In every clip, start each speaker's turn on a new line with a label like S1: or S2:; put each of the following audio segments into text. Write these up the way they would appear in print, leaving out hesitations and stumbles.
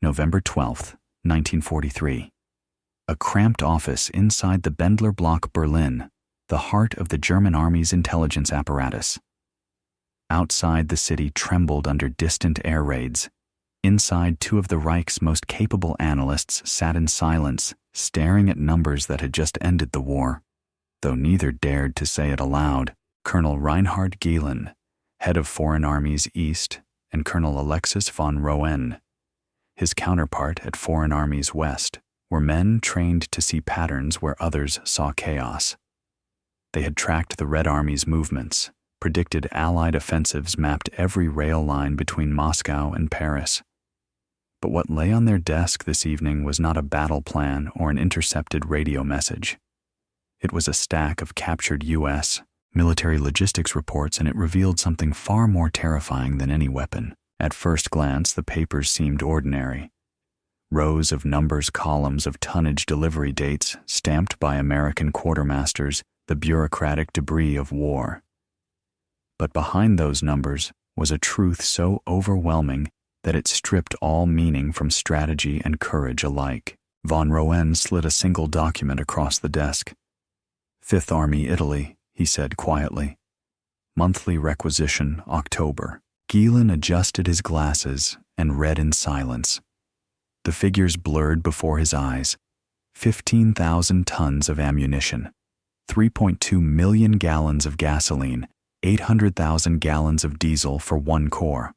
S1: November 12, 1943. A cramped office inside the Bendler Block, Berlin, the heart of the German army's intelligence apparatus. Outside, the city trembled under distant air raids. Inside, two of the Reich's most capable analysts sat in silence, staring at numbers that had just ended the war. Though neither dared to say it aloud, Colonel Reinhard Gehlen, head of Foreign Armies East, and Colonel Alexis von Roen, his counterpart at Foreign Armies West, were men trained to see patterns where others saw chaos. They had tracked the Red Army's movements, predicted Allied offensives, mapped every rail line between Moscow and Paris. But what lay on their desk this evening was not a battle plan or an intercepted radio message. It was a stack of captured U.S. military logistics reports, and it revealed something far more terrifying than any weapon. At first glance, the papers seemed ordinary. Rows of numbers, columns of tonnage, delivery dates, stamped by American quartermasters, the bureaucratic debris of war. But behind those numbers was a truth so overwhelming that it stripped all meaning from strategy and courage alike. Von Roen slid a single document across the desk. "Fifth Army, Italy," he said quietly. "Monthly requisition, October." Gehlen adjusted his glasses and read in silence. The figures blurred before his eyes. 15,000 tons of ammunition, 3.2 million gallons of gasoline, 800,000 gallons of diesel for one corps.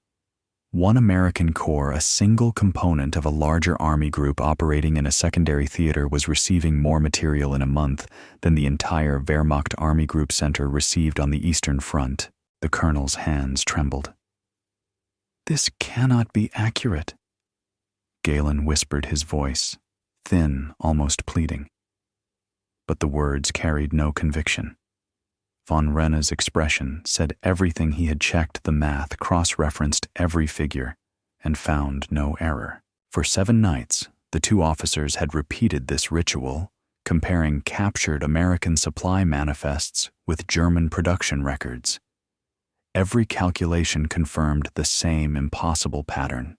S1: One American corps, a single component of a larger army group operating in a secondary theater, was receiving more material in a month than the entire Wehrmacht Army Group Center received on the Eastern Front. The colonel's hands trembled. "This cannot be accurate," Gehlen whispered, his voice thin, almost pleading. But the words carried no conviction. Von Rena's expression said everything. He had checked the math, cross-referenced every figure, and found no error. For 7 nights, the two officers had repeated this ritual, comparing captured American supply manifests with German production records. Every calculation confirmed the same impossible pattern.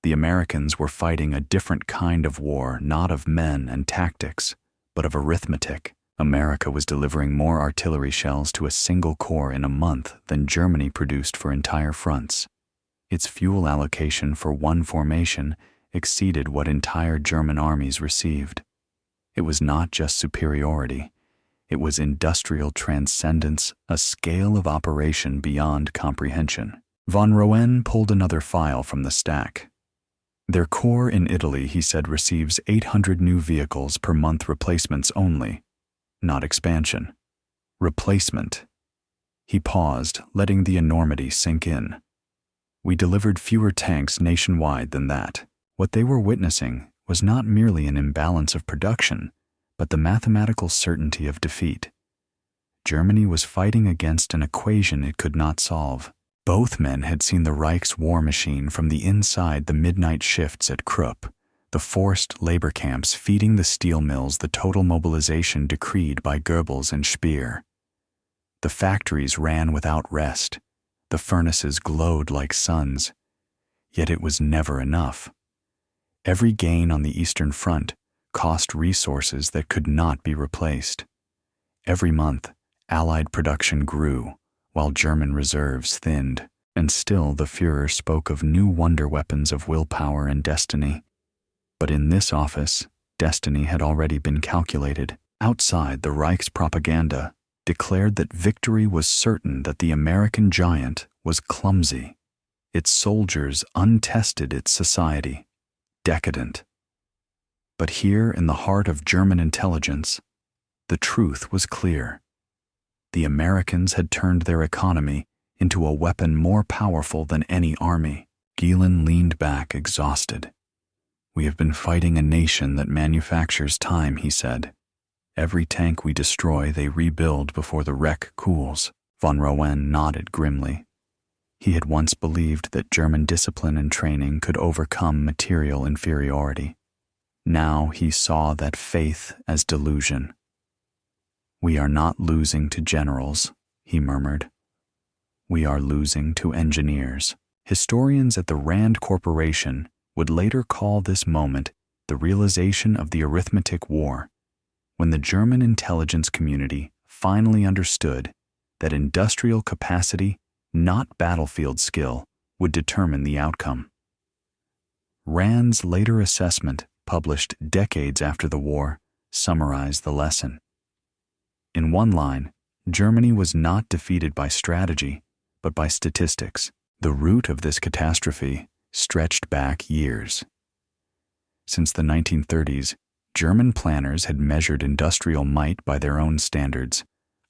S1: The Americans were fighting a different kind of war, not of men and tactics, but of arithmetic. America was delivering more artillery shells to a single corps in a month than Germany produced for entire fronts. Its fuel allocation for one formation exceeded what entire German armies received. It was not just superiority. It was industrial transcendence, a scale of operation beyond comprehension. Von Roen pulled another file from the stack. "Their corps in Italy," he said, "receives 800 new vehicles per month, replacements only. Not expansion. Replacement." He paused, letting the enormity sink in. "We delivered fewer tanks nationwide than that." What they were witnessing was not merely an imbalance of production, but the mathematical certainty of defeat. Germany was fighting against an equation it could not solve. Both men had seen the Reich's war machine from the inside, the midnight shifts at Krupp, the forced labor camps feeding the steel mills, the total mobilization decreed by Goebbels and Speer. The factories ran without rest. The furnaces glowed like suns. Yet it was never enough. Every gain on the Eastern Front cost resources that could not be replaced. Every month, Allied production grew, while German reserves thinned, and still the Führer spoke of new wonder weapons of willpower and destiny. But in this office, destiny had already been calculated. Outside, the Reich's propaganda declared that victory was certain, that the American giant was clumsy, its soldiers untested, its society decadent. But here, in the heart of German intelligence, the truth was clear. The Americans had turned their economy into a weapon more powerful than any army. Gehlen leaned back, exhausted. "We have been fighting a nation that manufactures time," he said. "Every tank we destroy, they rebuild before the wreck cools." Von Roen nodded grimly. He had once believed that German discipline and training could overcome material inferiority. Now he saw that faith as delusion. "We are not losing to generals," he murmured. "We are losing to engineers." Historians at the Rand Corporation would later call this moment the realization of the arithmetic war, when the German intelligence community finally understood that industrial capacity, not battlefield skill, would determine the outcome. Rand's later assessment, published decades after the war, summarized the lesson. In one line, Germany was not defeated by strategy, but by statistics. The root of this catastrophe stretched back years. Since the 1930s, German planners had measured industrial might by their own standards: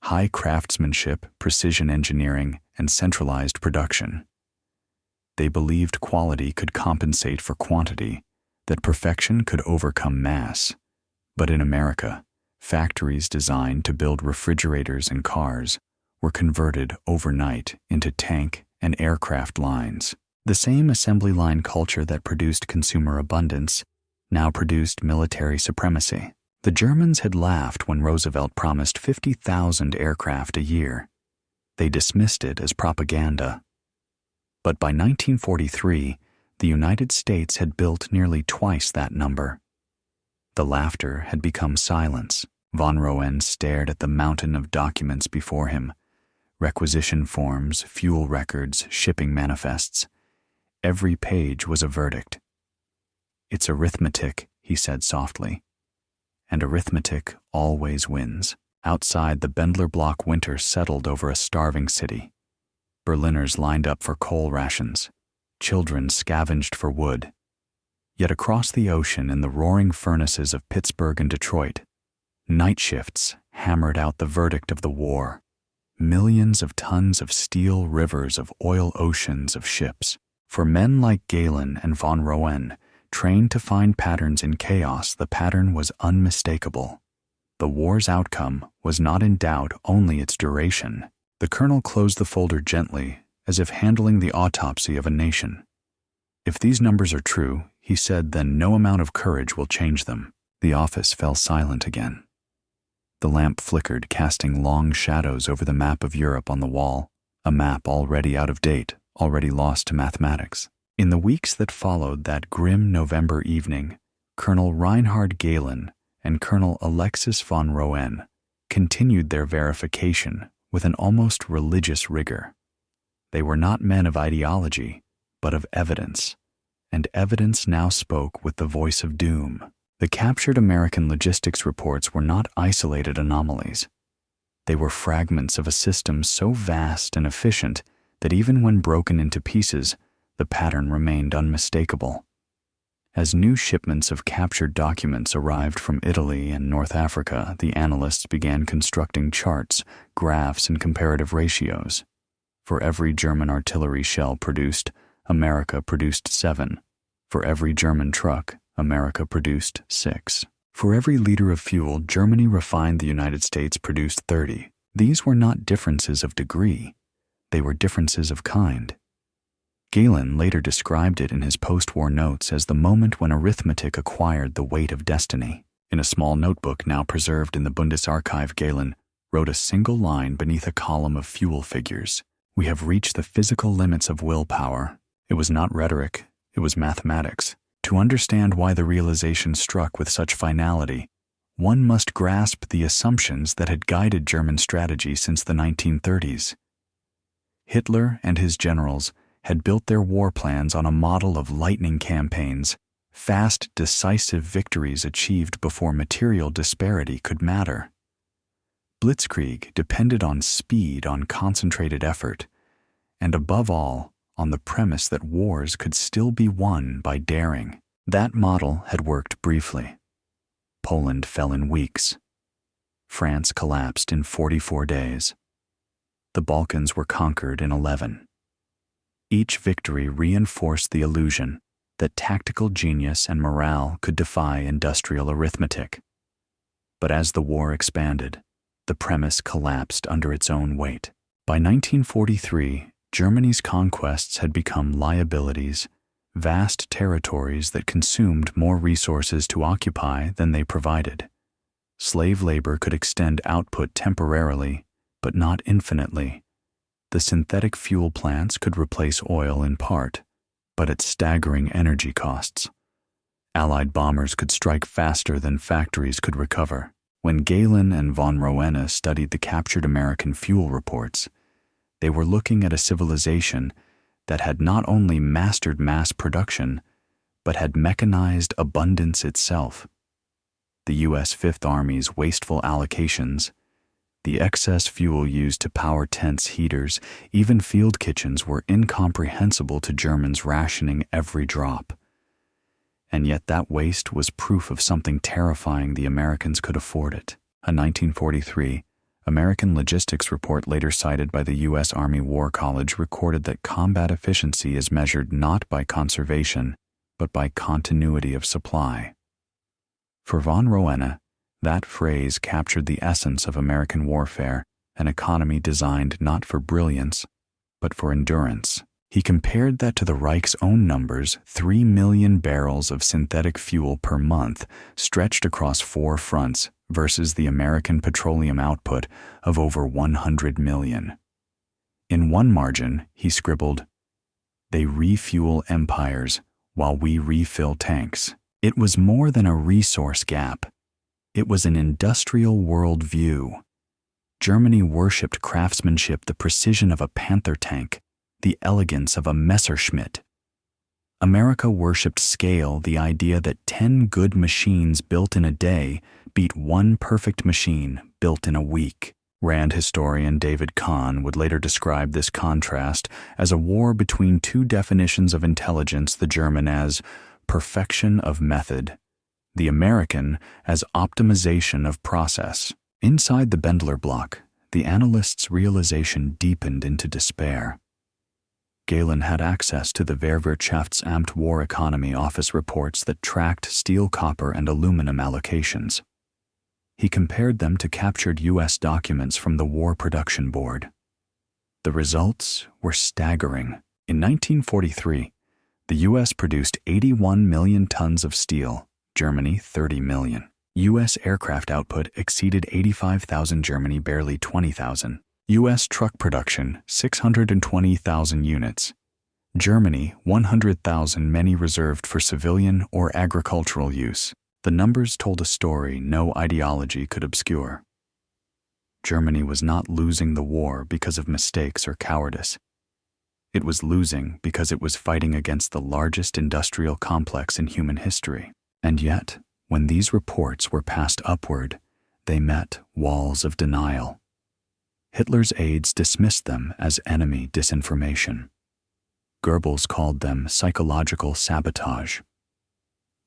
S1: high craftsmanship, precision engineering, and centralized production. They believed quality could compensate for quantity, that perfection could overcome mass. But in America, factories designed to build refrigerators and cars were converted overnight into tank and aircraft lines. The same assembly line culture that produced consumer abundance now produced military supremacy. The Germans had laughed when Roosevelt promised 50,000 aircraft a year. They dismissed it as propaganda. But by 1943, the United States had built nearly twice that number. The laughter had become silence. Von Roen stared at the mountain of documents before him: requisition forms, fuel records, shipping manifests. Every page was a verdict. "It's arithmetic," he said softly. And arithmetic always wins. Outside, the Bendler Block winter settled over a starving city. Berliners lined up for coal rations. Children scavenged for wood. Yet across the ocean, in the roaring furnaces of Pittsburgh and Detroit, night shifts hammered out the verdict of the war. Millions of tons of steel, rivers of oil, oceans of ships. For men like Galen and von Roen, trained to find patterns in chaos, the pattern was unmistakable. The war's outcome was not in doubt, only its duration. The colonel closed the folder gently, as if handling the autopsy of a nation. "If these numbers are true," he said, "then no amount of courage will change them." The office fell silent again. The lamp flickered, casting long shadows over the map of Europe on the wall, a map already out of date, already lost to mathematics. In the weeks that followed that grim November evening, Colonel Reinhard Galen and Colonel Alexis von Roen continued their verification with an almost religious rigor. They were not men of ideology, but of evidence, and evidence now spoke with the voice of doom. The captured American logistics reports were not isolated anomalies. They were fragments of a system so vast and efficient that even when broken into pieces, the pattern remained unmistakable. As new shipments of captured documents arrived from Italy and North Africa, the analysts began constructing charts, graphs, and comparative ratios. For every German artillery shell produced, America produced 7. For every German truck, America produced 6. For every liter of fuel Germany refined, the United States produced 30. These were not differences of degree. They were differences of kind. Galen later described it in his post-war notes as the moment when arithmetic acquired the weight of destiny. In a small notebook now preserved in the Bundesarchiv, Galen wrote a single line beneath a column of fuel figures: "We have reached the physical limits of willpower." It was not rhetoric, it was mathematics. To understand why the realization struck with such finality, one must grasp the assumptions that had guided German strategy since the 1930s. Hitler and his generals had built their war plans on a model of lightning campaigns, fast, decisive victories achieved before material disparity could matter. Blitzkrieg depended on speed, on concentrated effort, and above all, on the premise that wars could still be won by daring. That model had worked briefly. Poland fell in weeks. France collapsed in 44 days. The Balkans were conquered in 11. Each victory reinforced the illusion that tactical genius and morale could defy industrial arithmetic. But as the war expanded, the premise collapsed under its own weight. By 1943, Germany's conquests had become liabilities, vast territories that consumed more resources to occupy than they provided. Slave labor could extend output temporarily, but not infinitely. The synthetic fuel plants could replace oil in part, but at staggering energy costs. Allied bombers could strike faster than factories could recover. When Galen and von Roene studied the captured American fuel reports, they were looking at a civilization that had not only mastered mass production, but had mechanized abundance itself. The U.S. Fifth Army's wasteful allocations, the excess fuel used to power tents, heaters, even field kitchens were incomprehensible to Germans rationing every drop. And yet that waste was proof of something terrifying. The Americans could afford it. A 1943 American logistics report later cited by the U.S. Army War College recorded that combat efficiency is measured not by conservation, but by continuity of supply. For von Roene, that phrase captured the essence of American warfare, an economy designed not for brilliance, but for endurance. He compared that to the Reich's own numbers: 3 million barrels of synthetic fuel per month stretched across 4 fronts versus the American petroleum output of over 100 million. In one margin, he scribbled, "They refuel empires while we refill tanks." It was more than a resource gap. It was an industrial world view. Germany worshipped craftsmanship, the precision of a Panther tank, the elegance of a Messerschmitt. America worshipped scale, the idea that 10 good machines built in a day beat one perfect machine built in a week. Rand historian David Kahn would later describe this contrast as a war between two definitions of intelligence, the German as perfection of method, the American as optimization of process. Inside the Bendler block, the analysts' realization deepened into despair. Galen had access to the Wehrwirtschaftsamt War Economy Office reports that tracked steel, copper, and aluminum allocations. He compared them to captured U.S. documents from the War Production Board. The results were staggering. In 1943, the U.S. produced 81 million tons of steel, Germany 30 million. U.S. aircraft output exceeded 85,000, Germany barely 20,000. U.S. truck production 620,000 units, Germany 100,000, many reserved for civilian or agricultural use. The numbers told a story no ideology could obscure. Germany was not losing the war because of mistakes or cowardice. It was losing because it was fighting against the largest industrial complex in human history. And yet, when these reports were passed upward, they met walls of denial. Hitler's aides dismissed them as enemy disinformation. Goebbels called them psychological sabotage.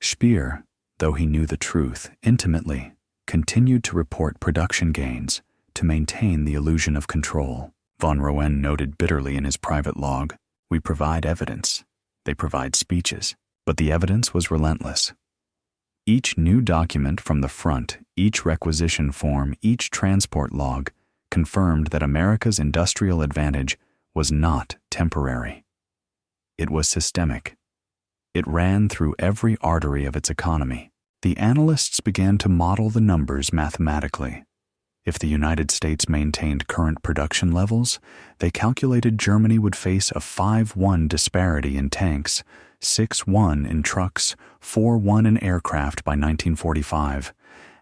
S1: Speer, though he knew the truth intimately, continued to report production gains to maintain the illusion of control. Von Roene noted bitterly in his private log, "We provide evidence. They provide speeches." But the evidence was relentless. Each new document from the front, each requisition form, each transport log confirmed that America's industrial advantage was not temporary. It was systemic. It ran through every artery of its economy. The analysts began to model the numbers mathematically. If the United States maintained current production levels, they calculated Germany would face a 5-1 disparity in tanks, 6-1 in trucks, 4-1 in aircraft by 1945.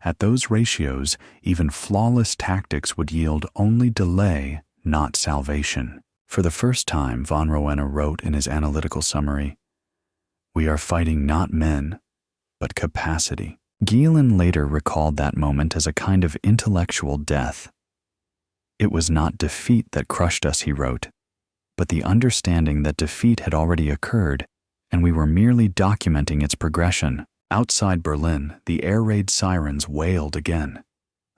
S1: At those ratios, even flawless tactics would yield only delay, not salvation. For the first time, von Roene wrote in his analytical summary, "We are fighting not men, but capacity." Galen later recalled that moment as a kind of intellectual death. "It was not defeat that crushed us," he wrote, "but the understanding that defeat had already occurred, and we were merely documenting its progression." Outside Berlin, the air raid sirens wailed again.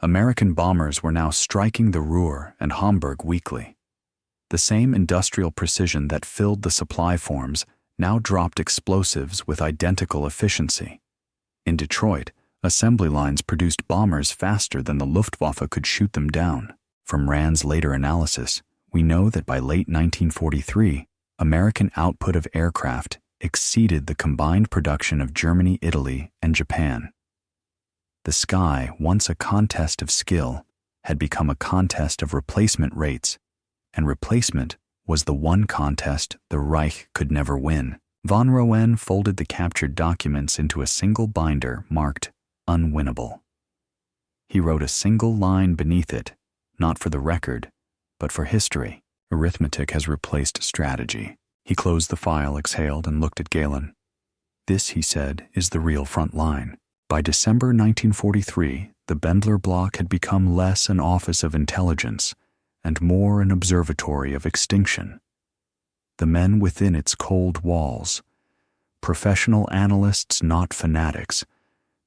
S1: American bombers were now striking the Ruhr and Hamburg weekly. The same industrial precision that filled the supply forms now dropped explosives with identical efficiency. In Detroit, assembly lines produced bombers faster than the Luftwaffe could shoot them down. From Rand's later analysis, we know that by late 1943, American output of aircraft exceeded the combined production of Germany, Italy, and Japan. The sky, once a contest of skill, had become a contest of replacement rates, and replacement was the one contest the Reich could never win. Von Roen folded the captured documents into a single binder marked unwinnable. He wrote a single line beneath it, not for the record, but for history. Arithmetic has replaced strategy. He closed the file, exhaled, and looked at Galen. This, he said, is the real front line. By December 1943, the Bendler block had become less an office of intelligence and more an observatory of extinction. The men within its cold walls, professional analysts not fanatics,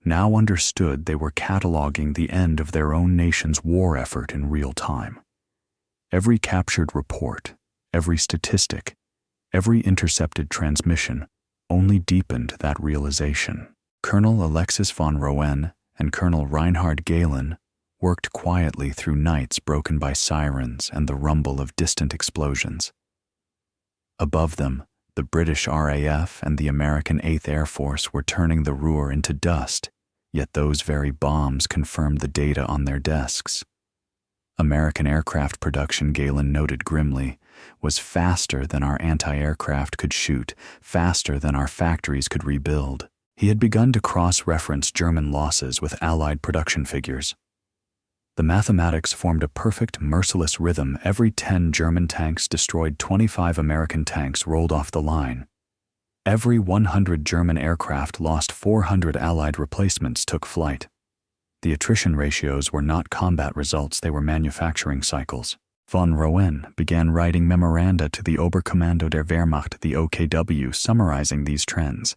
S1: now understood they were cataloging the end of their own nation's war effort in real time. Every captured report, every statistic, every intercepted transmission only deepened that realization. Colonel Alexis von Roen and Colonel Reinhard Galen worked quietly through nights broken by sirens and the rumble of distant explosions. Above them, the British RAF and the American 8th Air Force were turning the Ruhr into dust, yet those very bombs confirmed the data on their desks. American aircraft production, Galen noted grimly, was faster than our anti-aircraft could shoot, faster than our factories could rebuild. He had begun to cross-reference German losses with Allied production figures. The mathematics formed a perfect, merciless rhythm. Every 10 German tanks destroyed 25 American tanks rolled off the line. Every 100 German aircraft lost 400 Allied replacements took flight. The attrition ratios were not combat results, they were manufacturing cycles. Von Roen began writing memoranda to the Oberkommando der Wehrmacht, the OKW, summarizing these trends.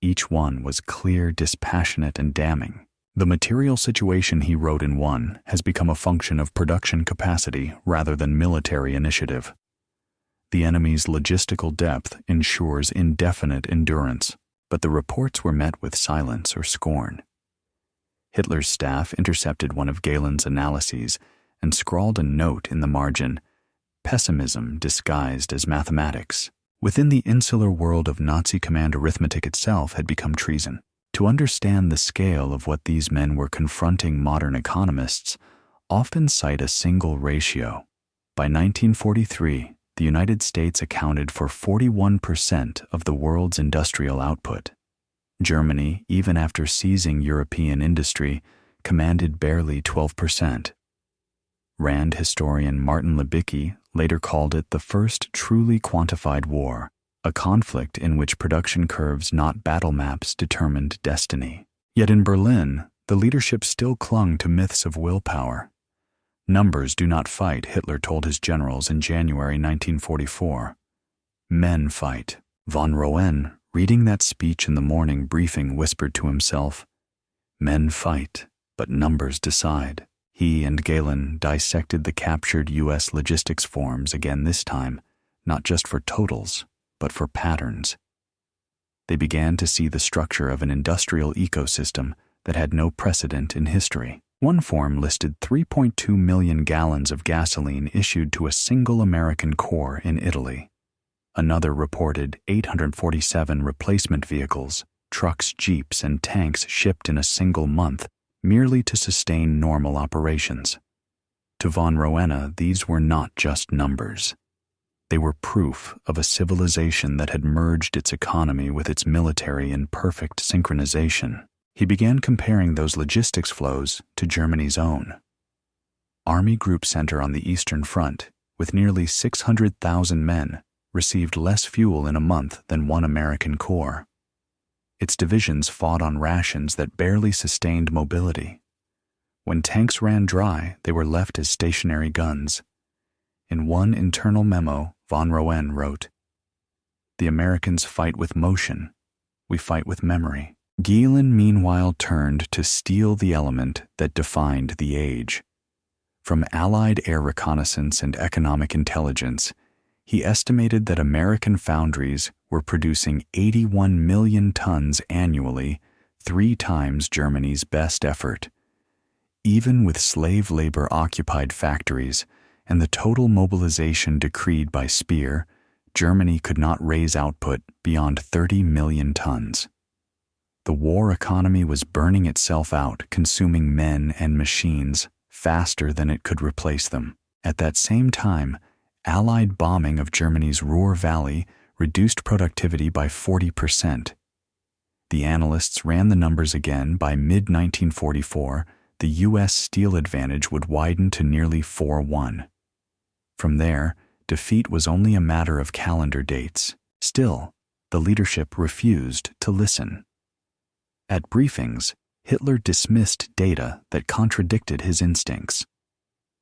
S1: Each one was clear, dispassionate, and damning. The material situation, he wrote in one, has become a function of production capacity rather than military initiative. The enemy's logistical depth ensures indefinite endurance, but the reports were met with silence or scorn. Hitler's staff intercepted one of Galen's analyses and scrawled a note in the margin, "Pessimism disguised as mathematics." Within the insular world of Nazi command, arithmetic itself had become treason. To understand the scale of what these men were confronting, modern economists often cite a single ratio. By 1943, the United States accounted for 41% of the world's industrial output. Germany, even after seizing European industry, commanded barely 12%. Rand historian Martin Libicki later called it the first truly quantified war, a conflict in which production curves, not battle maps, determined destiny. Yet in Berlin, the leadership still clung to myths of willpower. "Numbers do not fight," Hitler told his generals in January 1944. "Men fight." Von Roen, reading that speech in the morning briefing, whispered to himself, "Men fight, but numbers decide." He and Galen dissected the captured U.S. logistics forms again, this time, not just for totals, but for patterns. They began to see the structure of an industrial ecosystem that had no precedent in history. One form listed 3.2 million gallons of gasoline issued to a single American corps in Italy. Another reported 847 replacement vehicles, trucks, jeeps, and tanks shipped in a single month, merely to sustain normal operations. To von Roen, these were not just numbers. They were proof of a civilization that had merged its economy with its military in perfect synchronization. He began comparing those logistics flows to Germany's own. Army Group Center on the Eastern Front, with nearly 600,000 men, received less fuel in a month than one American corps. Its divisions fought on rations that barely sustained mobility. When tanks ran dry, they were left as stationary guns. In one internal memo, von Roen wrote, "The Americans fight with motion, we fight with memory." Galen meanwhile turned to steal the element that defined the age. From Allied air reconnaissance and economic intelligence, he estimated that American foundries were producing 81 million tons annually, 3 times Germany's best effort. Even with slave labor-occupied factories and the total mobilization decreed by Speer, Germany could not raise output beyond 30 million tons. The war economy was burning itself out, consuming men and machines faster than it could replace them. At that same time, Allied bombing of Germany's Ruhr Valley reduced productivity by 40%. The analysts ran the numbers again. By mid-1944, the U.S. steel advantage would widen to nearly 4-1. From there, defeat was only a matter of calendar dates. Still, the leadership refused to listen. At briefings, Hitler dismissed data that contradicted his instincts.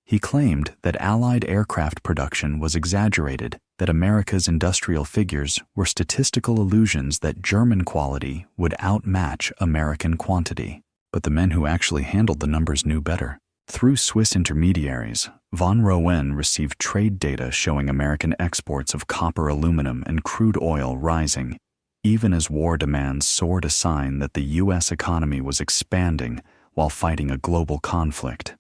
S1: He claimed that Allied aircraft production was exaggerated, that America's industrial figures were statistical illusions, that German quality would outmatch American quantity. But the men who actually handled the numbers knew better. Through Swiss intermediaries, von Rohen received trade data showing American exports of copper, aluminum, and crude oil rising, even as war demands soared, a sign that the U.S. economy was expanding while fighting a global conflict.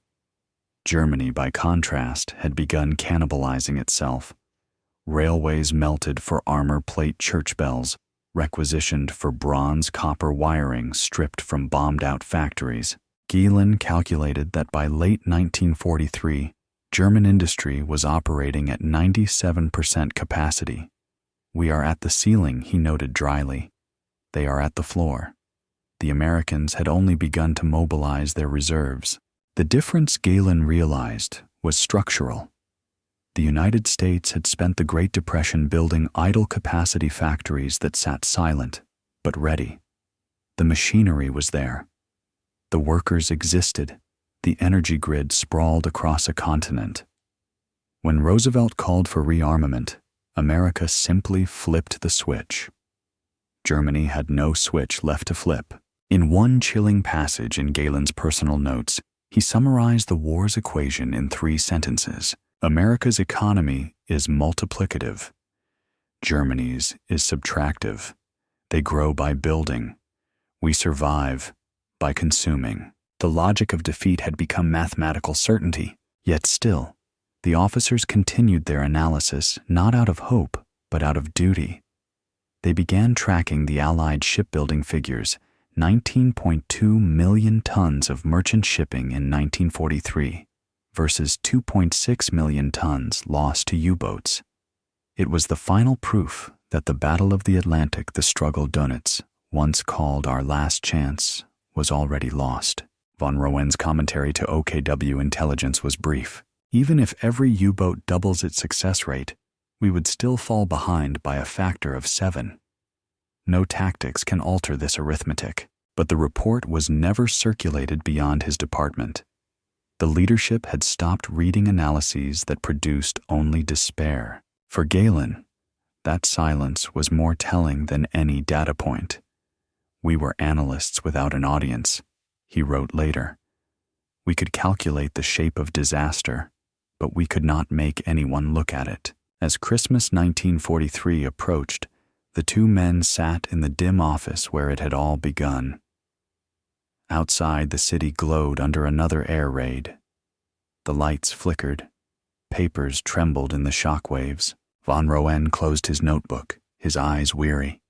S1: Germany, by contrast, had begun cannibalizing itself. Railways melted for armor plate church bells, requisitioned for bronze copper wiring stripped from bombed-out factories. Gehlen calculated that by late 1943, German industry was operating at 97% capacity. "We are at the ceiling," he noted dryly. "They are at the floor." The Americans had only begun to mobilize their reserves. The difference, Gehlen realized, was structural. The United States had spent the Great Depression building idle capacity factories that sat silent, but ready. The machinery was there. The workers existed. The energy grid sprawled across a continent. When Roosevelt called for rearmament, America simply flipped the switch. Germany had no switch left to flip. In one chilling passage in Gehlen's personal notes, he summarized the war's equation in 3 sentences. America's economy is multiplicative. Germany's is subtractive. They grow by building. We survive by consuming. The logic of defeat had become mathematical certainty, yet still, the officers continued their analysis not out of hope, but out of duty. They began tracking the Allied shipbuilding figures: 19.2 million tons of merchant shipping in 1943 versus 2.6 million tons lost to U-boats. It was the final proof that the Battle of the Atlantic, the struggle Donitz, once called our last chance, was already lost. Von Rohen's commentary to OKW intelligence was brief. Even if every U-boat doubles its success rate, we would still fall behind by a factor of 7. No tactics can alter this arithmetic. But the report was never circulated beyond his department. The leadership had stopped reading analyses that produced only despair. For Gehlen, that silence was more telling than any data point. "We were analysts without an audience," he wrote later. "We could calculate the shape of disaster, but we could not make anyone look at it." As Christmas 1943 approached, the 2 men sat in the dim office where it had all begun. Outside, the city glowed under another air raid. The lights flickered. Papers trembled in the shock waves. Von Rohen closed his notebook, his eyes weary.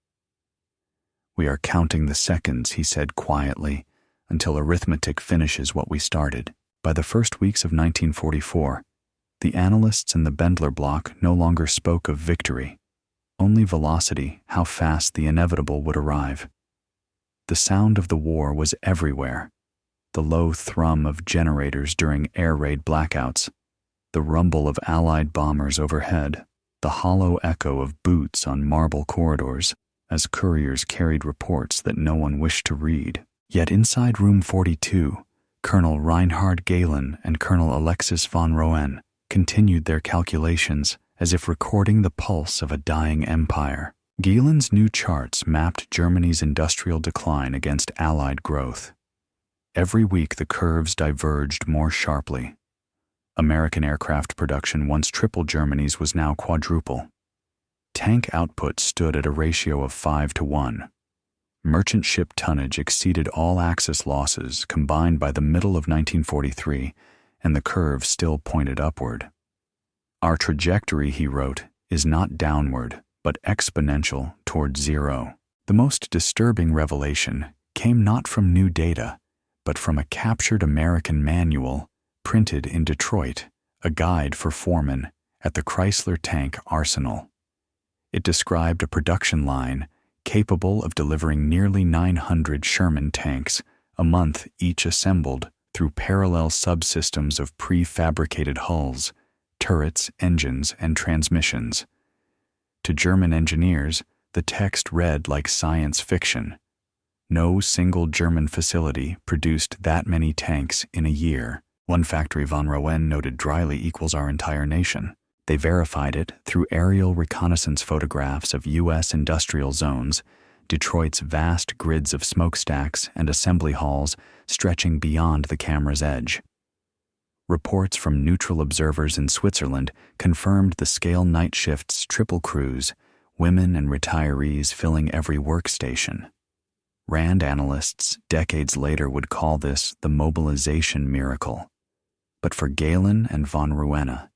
S1: "We are counting the seconds," he said quietly, "until arithmetic finishes what we started." By the first weeks of 1944, the analysts in the Bendler block no longer spoke of victory, only velocity, how fast the inevitable would arrive. The sound of the war was everywhere. The low thrum of generators during air raid blackouts, the rumble of Allied bombers overhead, the hollow echo of boots on marble corridors as couriers carried reports that no one wished to read. Yet inside room 42, Colonel Reinhard Gehlen and Colonel Alexis von Rohen continued their calculations as if recording the pulse of a dying empire. Gehlen's new charts mapped Germany's industrial decline against Allied growth. Every week the curves diverged more sharply. American aircraft production, once triple Germany's, was now quadruple. Tank output stood at a ratio of 5-1. Merchant ship tonnage exceeded all Axis losses combined by the middle of 1943, and the curve still pointed upward. "Our trajectory," he wrote, "is not downward, but exponential toward zero." The most disturbing revelation came not from new data, but from a captured American manual printed in Detroit, a guide for foremen at the Chrysler Tank Arsenal. It described a production line capable of delivering nearly 900 Sherman tanks a month, each assembled through parallel subsystems of prefabricated hulls, turrets, engines, and transmissions. To German engineers, the text read like science fiction. No single German facility produced that many tanks in a year. One factory von Roen noted dryly equals our entire nation. They verified it through aerial reconnaissance photographs of U.S. industrial zones, Detroit's vast grids of smokestacks and assembly halls stretching beyond the camera's edge. Reports from neutral observers in Switzerland confirmed the scale night shift's triple crews, women and retirees filling every workstation. Rand analysts decades later would call this the mobilization miracle. But for Galen and von Ruena,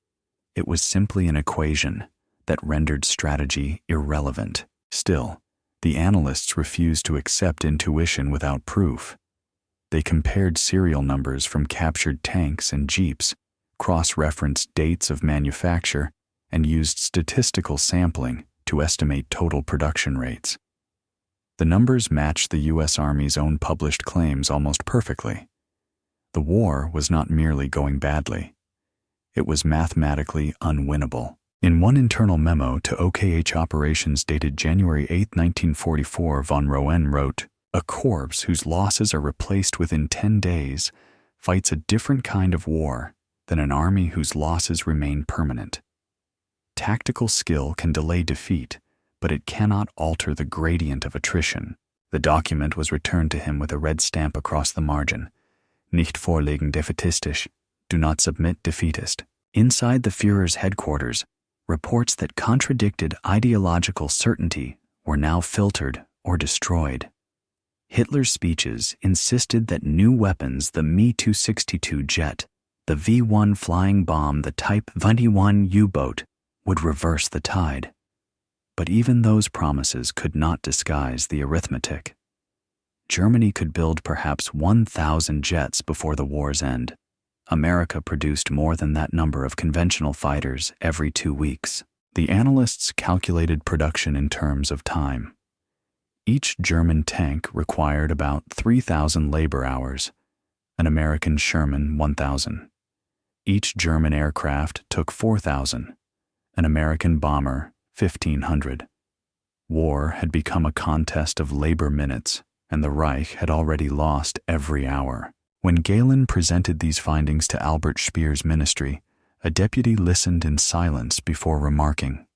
S1: it was simply an equation that rendered strategy irrelevant. Still, the analysts refused to accept intuition without proof. They compared serial numbers from captured tanks and jeeps, cross-referenced dates of manufacture, and used statistical sampling to estimate total production rates. The numbers matched the U.S. Army's own published claims almost perfectly. The war was not merely going badly. It was mathematically unwinnable. In one internal memo to OKH operations dated January 8, 1944, von Roen wrote, "A corps whose losses are replaced within 10 days fights a different kind of war than an army whose losses remain permanent. Tactical skill can delay defeat, but it cannot alter the gradient of attrition." The document was returned to him with a red stamp across the margin. Nicht vorlegen defeitistisch. Do not submit defeatist. Inside the Führer's headquarters, reports that contradicted ideological certainty were now filtered or destroyed. Hitler's speeches insisted that new weapons, the Me-262 jet, the V-1 flying bomb, the Type 21 U-boat, would reverse the tide. But even those promises could not disguise the arithmetic. Germany could build perhaps 1,000 jets before the war's end. America produced more than that number of conventional fighters every 2 weeks. The analysts calculated production in terms of time. Each German tank required about 3,000 labor hours, an American Sherman 1,000. Each German aircraft took 4,000, an American bomber 1,500. War had become a contest of labor minutes, and the Reich had already lost every hour. When Galen presented these findings to Albert Speer's ministry, a deputy listened in silence before remarking,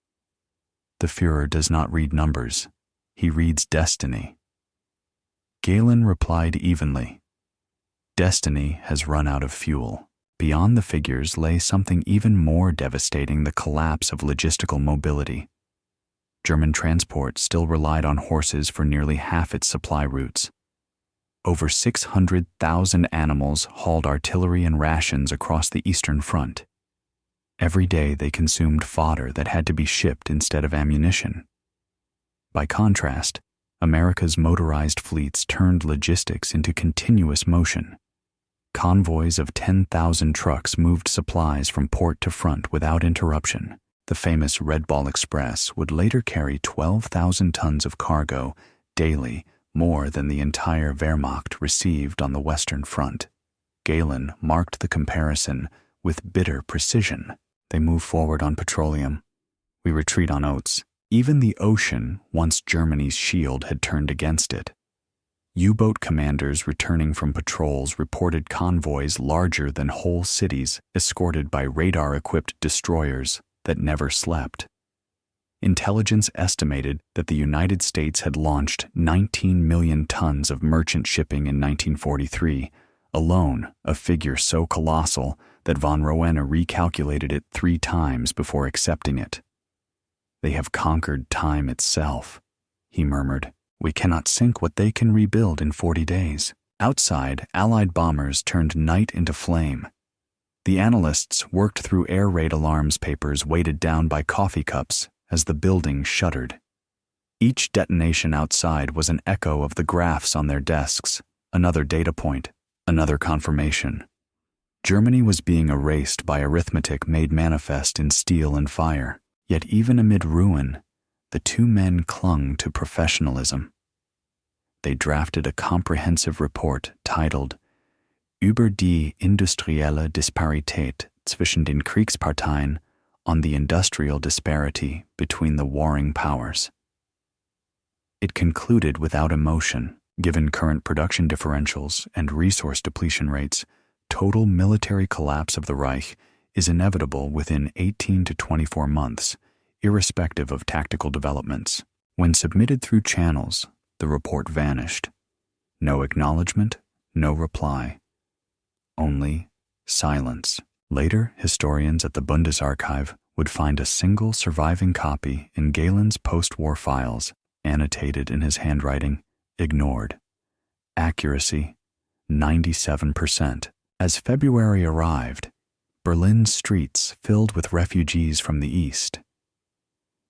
S1: "The Führer does not read numbers. He reads destiny." Galen replied evenly, "Destiny has run out of fuel." Beyond the figures lay something even more devastating: the collapse of logistical mobility. German transport still relied on horses for nearly half its supply routes. Over 600,000 animals hauled artillery and rations across the Eastern Front. Every day they consumed fodder that had to be shipped instead of ammunition. By contrast, America's motorized fleets turned logistics into continuous motion. Convoys of 10,000 trucks moved supplies from port to front without interruption. The famous Red Ball Express would later carry 12,000 tons of cargo daily, more than the entire Wehrmacht received on the Western Front. Galen marked the comparison with bitter precision. They move forward on petroleum. We retreat on oats. Even the ocean, once Germany's shield, had turned against it. U-boat commanders returning from patrols reported convoys larger than whole cities escorted by radar-equipped destroyers that never slept. Intelligence estimated that the United States had launched 19 million tons of merchant shipping in 1943, alone, a figure so colossal that von Roen recalculated it 3 times before accepting it. "They have conquered time itself," he murmured. "We cannot sink what they can rebuild in 40 days. Outside, Allied bombers turned night into flame. The analysts worked through air raid alarms papers weighted down by coffee cups as the building shuddered. Each detonation outside was an echo of the graphs on their desks, another data point, another confirmation. Germany was being erased by arithmetic made manifest in steel and fire. Yet even amid ruin, the two men clung to professionalism. They drafted a comprehensive report titled Über die industrielle Disparität zwischen den Kriegsparteien, on the industrial disparity between the warring powers. It concluded without emotion. Given current production differentials and resource depletion rates, total military collapse of the Reich is inevitable within 18 to 24 months, irrespective of tactical developments. When submitted through channels, the report vanished. No acknowledgement, no reply. Only silence. Later, historians at the Bundesarchiv would find a single surviving copy in Galen's post-war files, annotated in his handwriting, ignored. Accuracy, 97%. As February arrived, Berlin's streets filled with refugees from the east.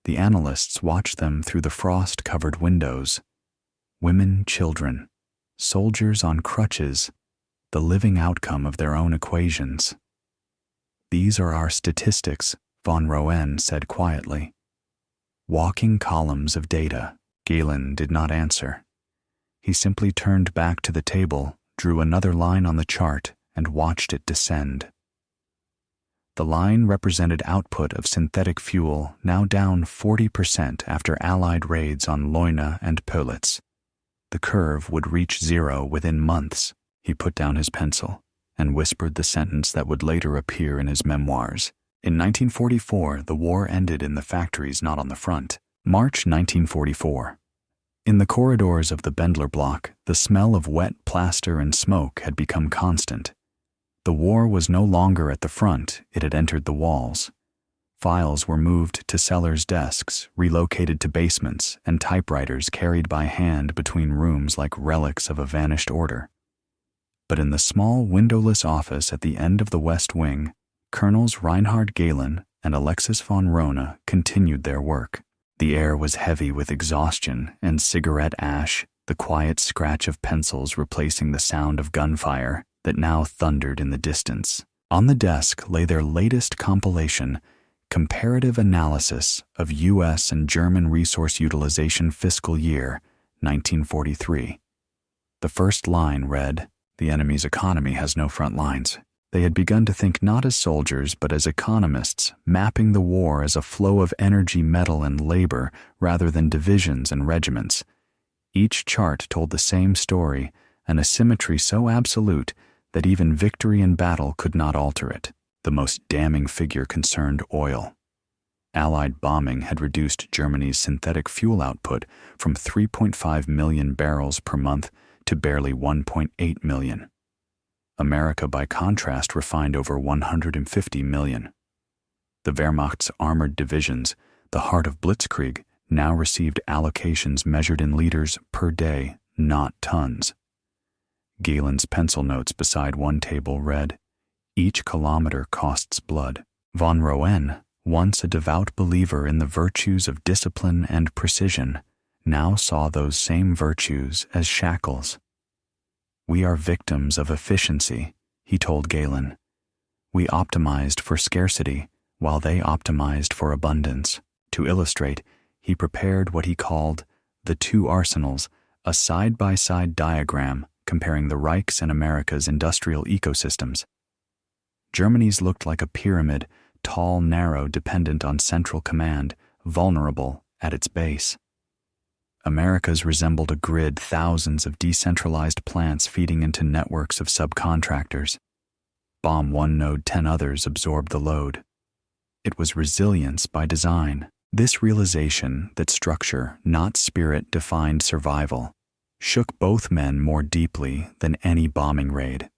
S1: The analysts watched them through the frost-covered windows. Women, children, soldiers on crutches, the living outcome of their own equations. These are our statistics, von Roen said quietly. Walking columns of data. Galen did not answer. He simply turned back to the table, drew another line on the chart, and watched it descend. The line represented output of synthetic fuel, now down 40% after Allied raids on Leuna and Pölitz. The curve would reach zero within months. He put down his pencil and whispered the sentence that would later appear in his memoirs. In 1944, the war ended in the factories, not on the front. March 1944. In the corridors of the Bendler block, the smell of wet plaster and smoke had become constant. The war was no longer at the front, it had entered the walls. Files were moved to sellers' desks, relocated to basements, and typewriters carried by hand between rooms like relics of a vanished order. But in the small windowless office at the end of the West Wing, Colonels Reinhard Galen and Alexis von Rona continued their work. The air was heavy with exhaustion and cigarette ash, the quiet scratch of pencils replacing the sound of gunfire that now thundered in the distance. On the desk lay their latest compilation, Comparative Analysis of U.S. and German Resource Utilization Fiscal Year, 1943. The first line read, "The enemy's economy has no front lines." They had begun to think not as soldiers but as economists, mapping the war as a flow of energy, metal, and labor rather than divisions and regiments. Each chart told the same story, an asymmetry so absolute that even victory in battle could not alter it. The most damning figure concerned oil. Allied bombing had reduced Germany's synthetic fuel output from 3.5 million barrels per month to barely 1.8 million. America, by contrast, refined over 150 million. The Wehrmacht's armored divisions, the heart of Blitzkrieg, now received allocations measured in liters per day, not tons. Galen's pencil notes beside one table read, "Each kilometer costs blood." Von Roen, once a devout believer in the virtues of discipline and precision, now saw those same virtues as shackles. "We are victims of efficiency," he told Galen. "We optimized for scarcity, while they optimized for abundance." To illustrate, he prepared what he called the two arsenals, a side-by-side diagram comparing the Reich's and America's industrial ecosystems. Germany's looked like a pyramid, tall, narrow, dependent on central command, vulnerable at its base. America's resembled a grid, thousands of decentralized plants feeding into networks of subcontractors. Bomb one node, 10 others absorbed the load. It was resilience by design. This realization that structure, not spirit, defined survival, shook both men more deeply than any bombing raid.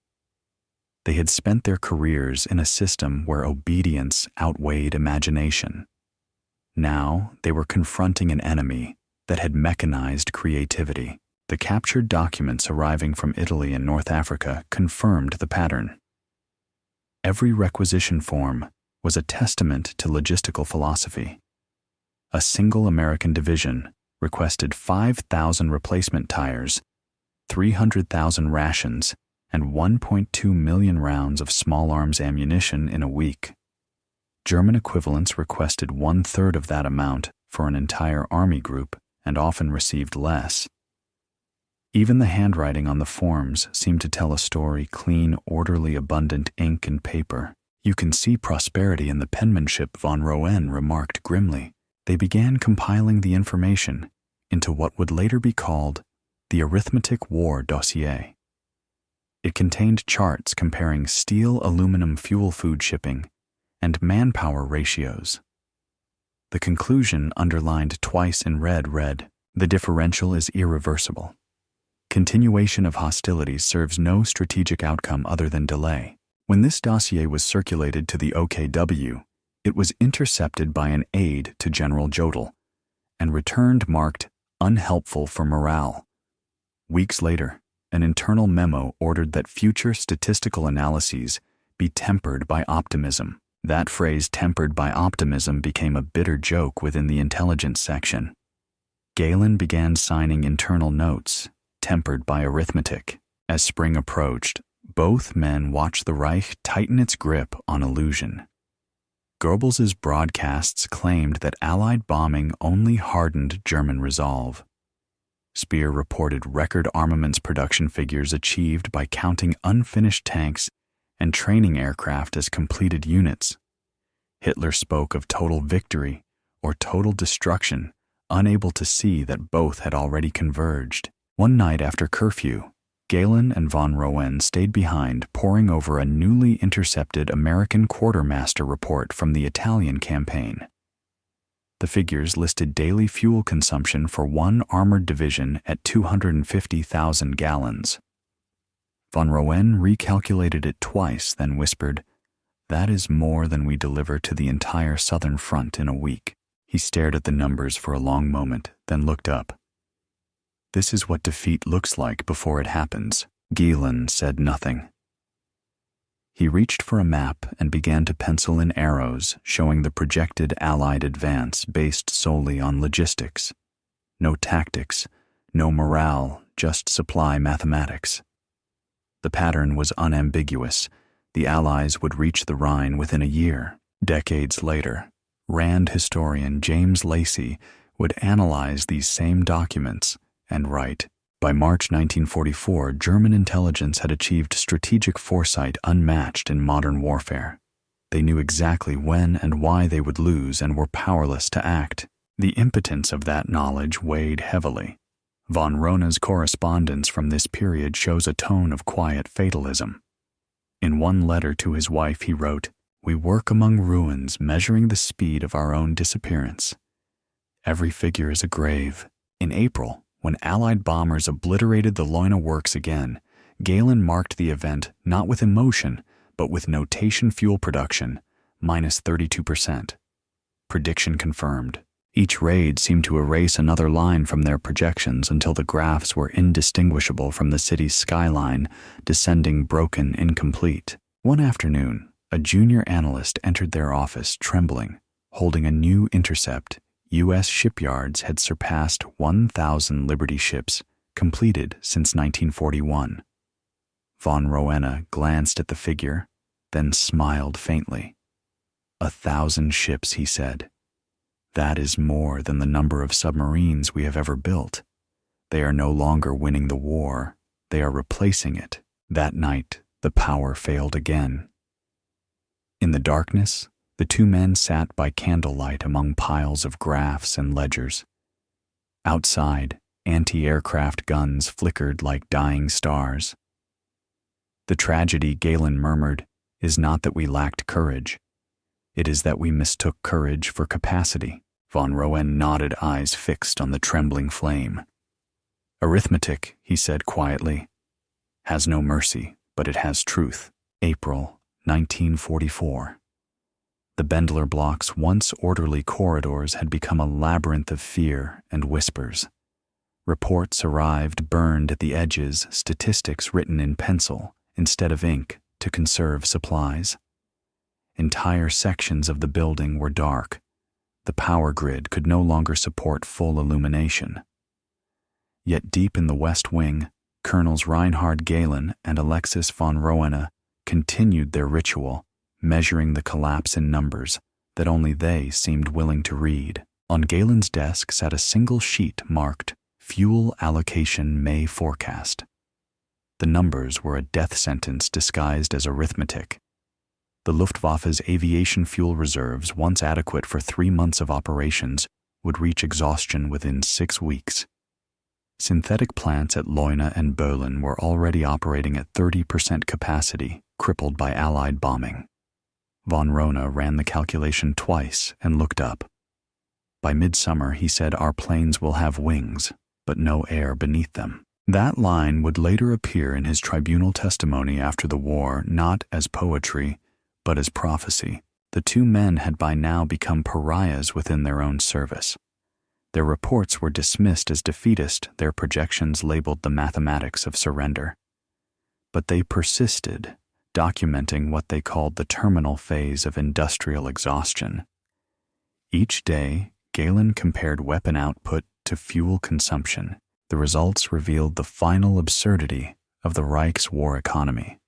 S1: They had spent their careers in a system where obedience outweighed imagination. Now they were confronting an enemy that had mechanized creativity. The captured documents arriving from Italy and North Africa confirmed the pattern. Every requisition form was a testament to logistical philosophy. A single American division requested 5,000 replacement tires, 300,000 rations, and 1.2 million rounds of small arms ammunition in a week. German equivalents requested 1/3 of that amount for an entire army group and often received less. Even the handwriting on the forms seemed to tell a story: clean, orderly, abundant ink and paper. "You can see prosperity in the penmanship," von Roen remarked grimly. They began compiling the information into what would later be called the Arithmetic War Dossier. It contained charts comparing steel, aluminum, fuel, food shipping, and manpower ratios. The conclusion, underlined twice in red, read, "The differential is irreversible. Continuation of hostilities serves no strategic outcome other than delay." When this dossier was circulated to the OKW, it was intercepted by an aide to General Jodl and returned marked "unhelpful for morale." Weeks later, an internal memo ordered that future statistical analyses be tempered by optimism. That phrase, "tempered by optimism," became a bitter joke within the intelligence section. Galen began signing internal notes, tempered by arithmetic. As spring approached, both men watched the Reich tighten its grip on illusion. Goebbels's broadcasts claimed that Allied bombing only hardened German resolve. Speer reported record armaments production figures achieved by counting unfinished tanks and training aircraft as completed units. Hitler spoke of total victory or total destruction, unable to see that both had already converged. One night after curfew, Galen and von Roen stayed behind, poring over a newly intercepted American quartermaster report from the Italian campaign. The figures listed daily fuel consumption for one armored division at 250,000 gallons. Von Roen recalculated it twice, then whispered, "That is more than we deliver to the entire Southern Front in a week." He stared at the numbers for a long moment, then looked up. "This is what defeat looks like before it happens." Galen said nothing. He reached for a map and began to pencil in arrows showing the projected Allied advance based solely on logistics. No tactics, no morale, just supply mathematics. The pattern was unambiguous. The Allies would reach the Rhine within a year. Decades later, Rand historian James Lacey would analyze these same documents and write, "By March 1944, German intelligence had achieved strategic foresight unmatched in modern warfare. They knew exactly when and why they would lose and were powerless to act. The impotence of that knowledge weighed heavily." Von Rona's correspondence from this period shows a tone of quiet fatalism. In one letter to his wife he wrote, "We work among ruins, measuring the speed of our own disappearance. Every figure is a grave." In April, when Allied bombers obliterated the Leuna works again, Galen marked the event not with emotion, but with notation: fuel production, minus 32%. Prediction confirmed. Each raid seemed to erase another line from their projections until the graphs were indistinguishable from the city's skyline, descending broken, incomplete. One afternoon, a junior analyst entered their office trembling, holding a new intercept. U.S. shipyards had surpassed 1,000 Liberty ships, completed since 1941. Von Roena glanced at the figure, then smiled faintly. 1,000 ships, he said. That is more than the number of submarines we have ever built. They are no longer winning the war, they are replacing it. That night, the power failed again. In the darkness, the two men sat by candlelight among piles of graphs and ledgers. Outside, anti-aircraft guns flickered like dying stars. "The tragedy," Galen murmured, "is not that we lacked courage. It is that we mistook courage for capacity." Von Roen nodded, eyes fixed on the trembling flame. "Arithmetic," he said quietly, "has no mercy, but it has truth." April 1944. The Bendler block's once orderly corridors had become a labyrinth of fear and whispers. Reports arrived burned at the edges, statistics written in pencil instead of ink to conserve supplies. Entire sections of the building were dark. The power grid could no longer support full illumination. Yet deep in the West Wing, Colonels Reinhard Galen and Alexis von Roena continued their ritual, measuring the collapse in numbers that only they seemed willing to read. On Galen's desk sat a single sheet marked Fuel Allocation May Forecast. The numbers were a death sentence disguised as arithmetic. The Luftwaffe's aviation fuel reserves, once adequate for 3 months of operations, would reach exhaustion within 6 weeks. Synthetic plants at Leuna and Berlin were already operating at 30% capacity, crippled by Allied bombing. Von Rona ran the calculation twice and looked up. By midsummer, he said, our planes will have wings, but no air beneath them. That line would later appear in his tribunal testimony after the war, not as poetry, but as prophecy. The two men had by now become pariahs within their own service. Their reports were dismissed as defeatist, their projections labeled the mathematics of surrender. But they persisted, documenting what they called the terminal phase of industrial exhaustion. Each day, Galen compared weapon output to fuel consumption. The results revealed the final absurdity of the Reich's war economy.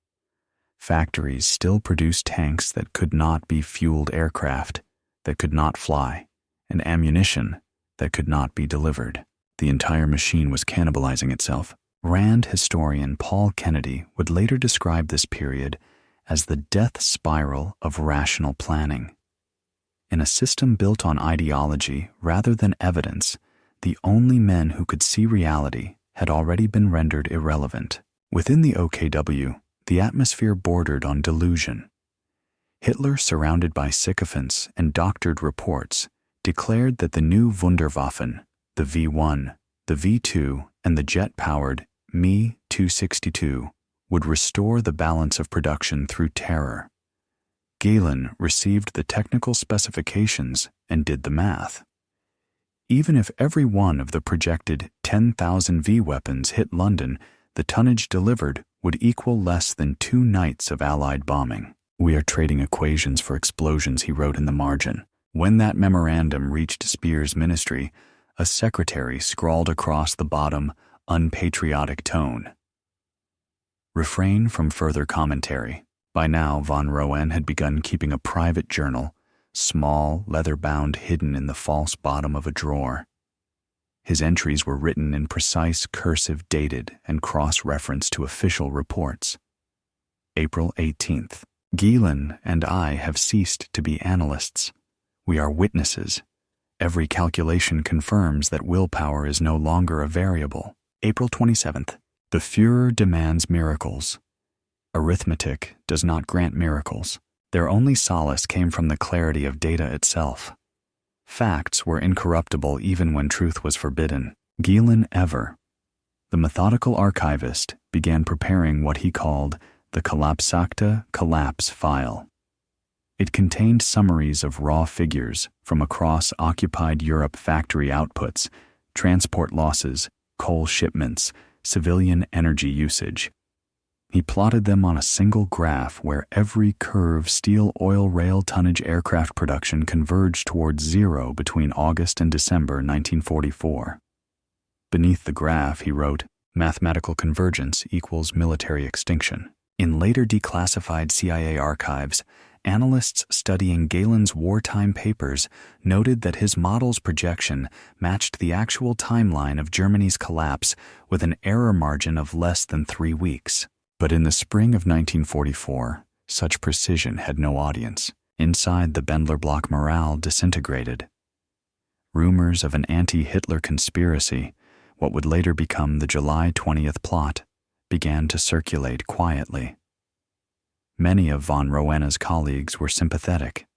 S1: Factories still produced tanks that could not be fueled aircraft, that could not fly, and ammunition that could not be delivered. The entire machine was cannibalizing itself. Rand historian Paul Kennedy would later describe this period as the death spiral of rational planning. In a system built on ideology rather than evidence, the only men who could see reality had already been rendered irrelevant. Within the OKW, the atmosphere bordered on delusion. Hitler, surrounded by sycophants and doctored reports, declared that the new Wunderwaffen, the V-1, the V-2, and the jet-powered Me-262 would restore the balance of production through terror. Galen received the technical specifications and did the math. Even if every one of the projected 10,000 V-weapons hit London, the tonnage delivered would equal less than 2 nights of Allied bombing. We are trading equations for explosions, he wrote in the margin. When that memorandum reached Speer's ministry, a secretary scrawled across the bottom, unpatriotic tone. Refrain from further commentary. By now, von Roen had begun keeping a private journal, small, leather-bound, hidden in the false bottom of a drawer. His entries were written in precise cursive, dated, and cross-referenced to official reports. April 18th. Galen and I have ceased to be analysts. We are witnesses. Every calculation confirms that willpower is no longer a variable. April 27th. The Führer demands miracles. Arithmetic does not grant miracles. Their only solace came from the clarity of data itself. Facts were incorruptible even when truth was forbidden. Galen Ever, the methodical archivist, began preparing what he called the Collapsakte collapse file. It contained summaries of raw figures from across occupied Europe factory outputs, transport losses, coal shipments, civilian energy usage. He plotted them on a single graph where every curve steel oil rail tonnage aircraft production converged towards zero between August and December 1944. Beneath the graph, he wrote, mathematical convergence equals military extinction. In later declassified CIA archives, analysts studying Galen's wartime papers noted that his model's projection matched the actual timeline of Germany's collapse with an error margin of less than 3 weeks. But in the spring of 1944, such precision had no audience. Inside the Bendler block, morale disintegrated. Rumors of an anti-Hitler conspiracy, what would later become the July 20th plot, began to circulate quietly. Many of von Roena's colleagues were sympathetic,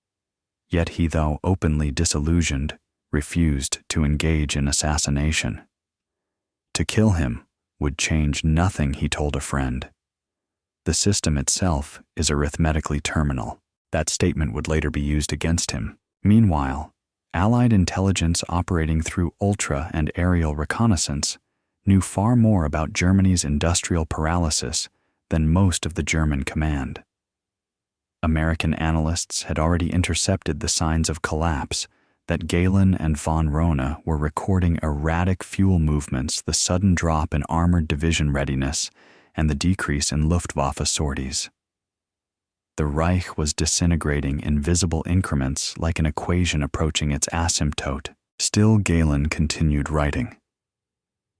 S1: yet he, though openly disillusioned, refused to engage in assassination. To kill him would change nothing, he told a friend. The system itself is arithmetically terminal. That statement would later be used against him. Meanwhile, Allied intelligence operating through ultra and aerial reconnaissance knew far more about Germany's industrial paralysis than most of the German command. American analysts had already intercepted the signs of collapse, that Galen and von Rona were recording erratic fuel movements, the sudden drop in armored division readiness, and the decrease in Luftwaffe sorties. The Reich was disintegrating in visible increments like an equation approaching its asymptote. Still, Galen continued writing.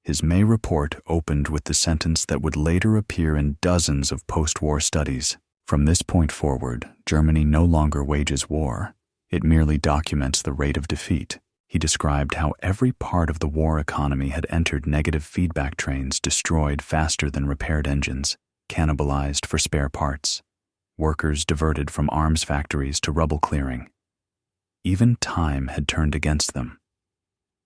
S1: His May report opened with the sentence that would later appear in dozens of post-war studies. From this point forward, Germany no longer wages war. It merely documents the rate of defeat. He described how every part of the war economy had entered negative feedback trains destroyed faster than repaired engines, cannibalized for spare parts, workers diverted from arms factories to rubble clearing. Even time had turned against them.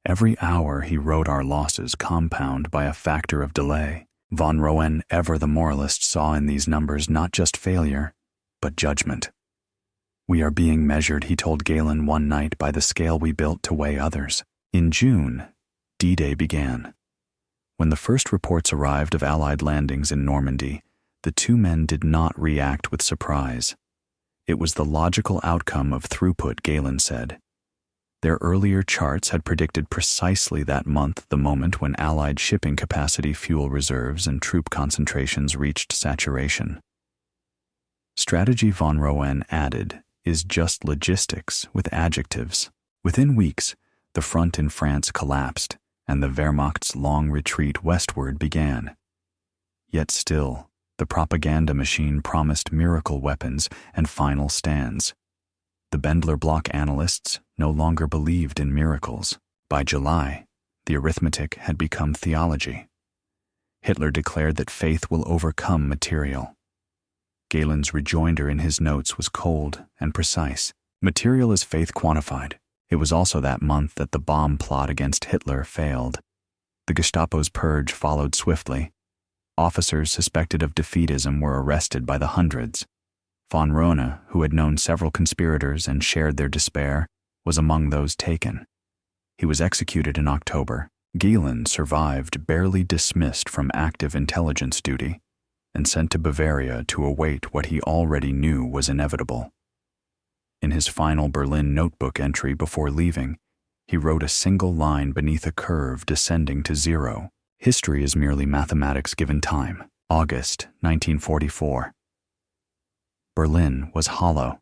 S1: Every hour he wrote our losses compound by a factor of delay. Von Rohen, ever the moralist, saw in these numbers not just failure, but judgment. We are being measured, he told Galen one night, by the scale we built to weigh others. In June, D-Day began. When the first reports arrived of Allied landings in Normandy, the two men did not react with surprise. It was the logical outcome of throughput, Galen said. Their earlier charts had predicted precisely that month the moment when Allied shipping capacity, fuel reserves, and troop concentrations reached saturation. Strategy, von Rohen added, is just logistics with adjectives. Within weeks, the front in France collapsed, and the Wehrmacht's long retreat westward began. Yet still, the propaganda machine promised miracle weapons and final stands. The Bendler block analysts no longer believed in miracles. By July, the arithmetic had become theology. Hitler declared that faith will overcome material. Galen's rejoinder in his notes was cold and precise. Material is faith quantified. It was also that month that the bomb plot against Hitler failed. The Gestapo's purge followed swiftly. Officers suspected of defeatism were arrested by the hundreds. Von Rohen, who had known several conspirators and shared their despair, was among those taken. He was executed in October. Galen survived, barely dismissed from active intelligence duty, and sent to Bavaria to await what he already knew was inevitable. In his final Berlin notebook entry before leaving, he wrote a single line beneath a curve descending to zero. History is merely mathematics given time. August 1944. Berlin was hollow.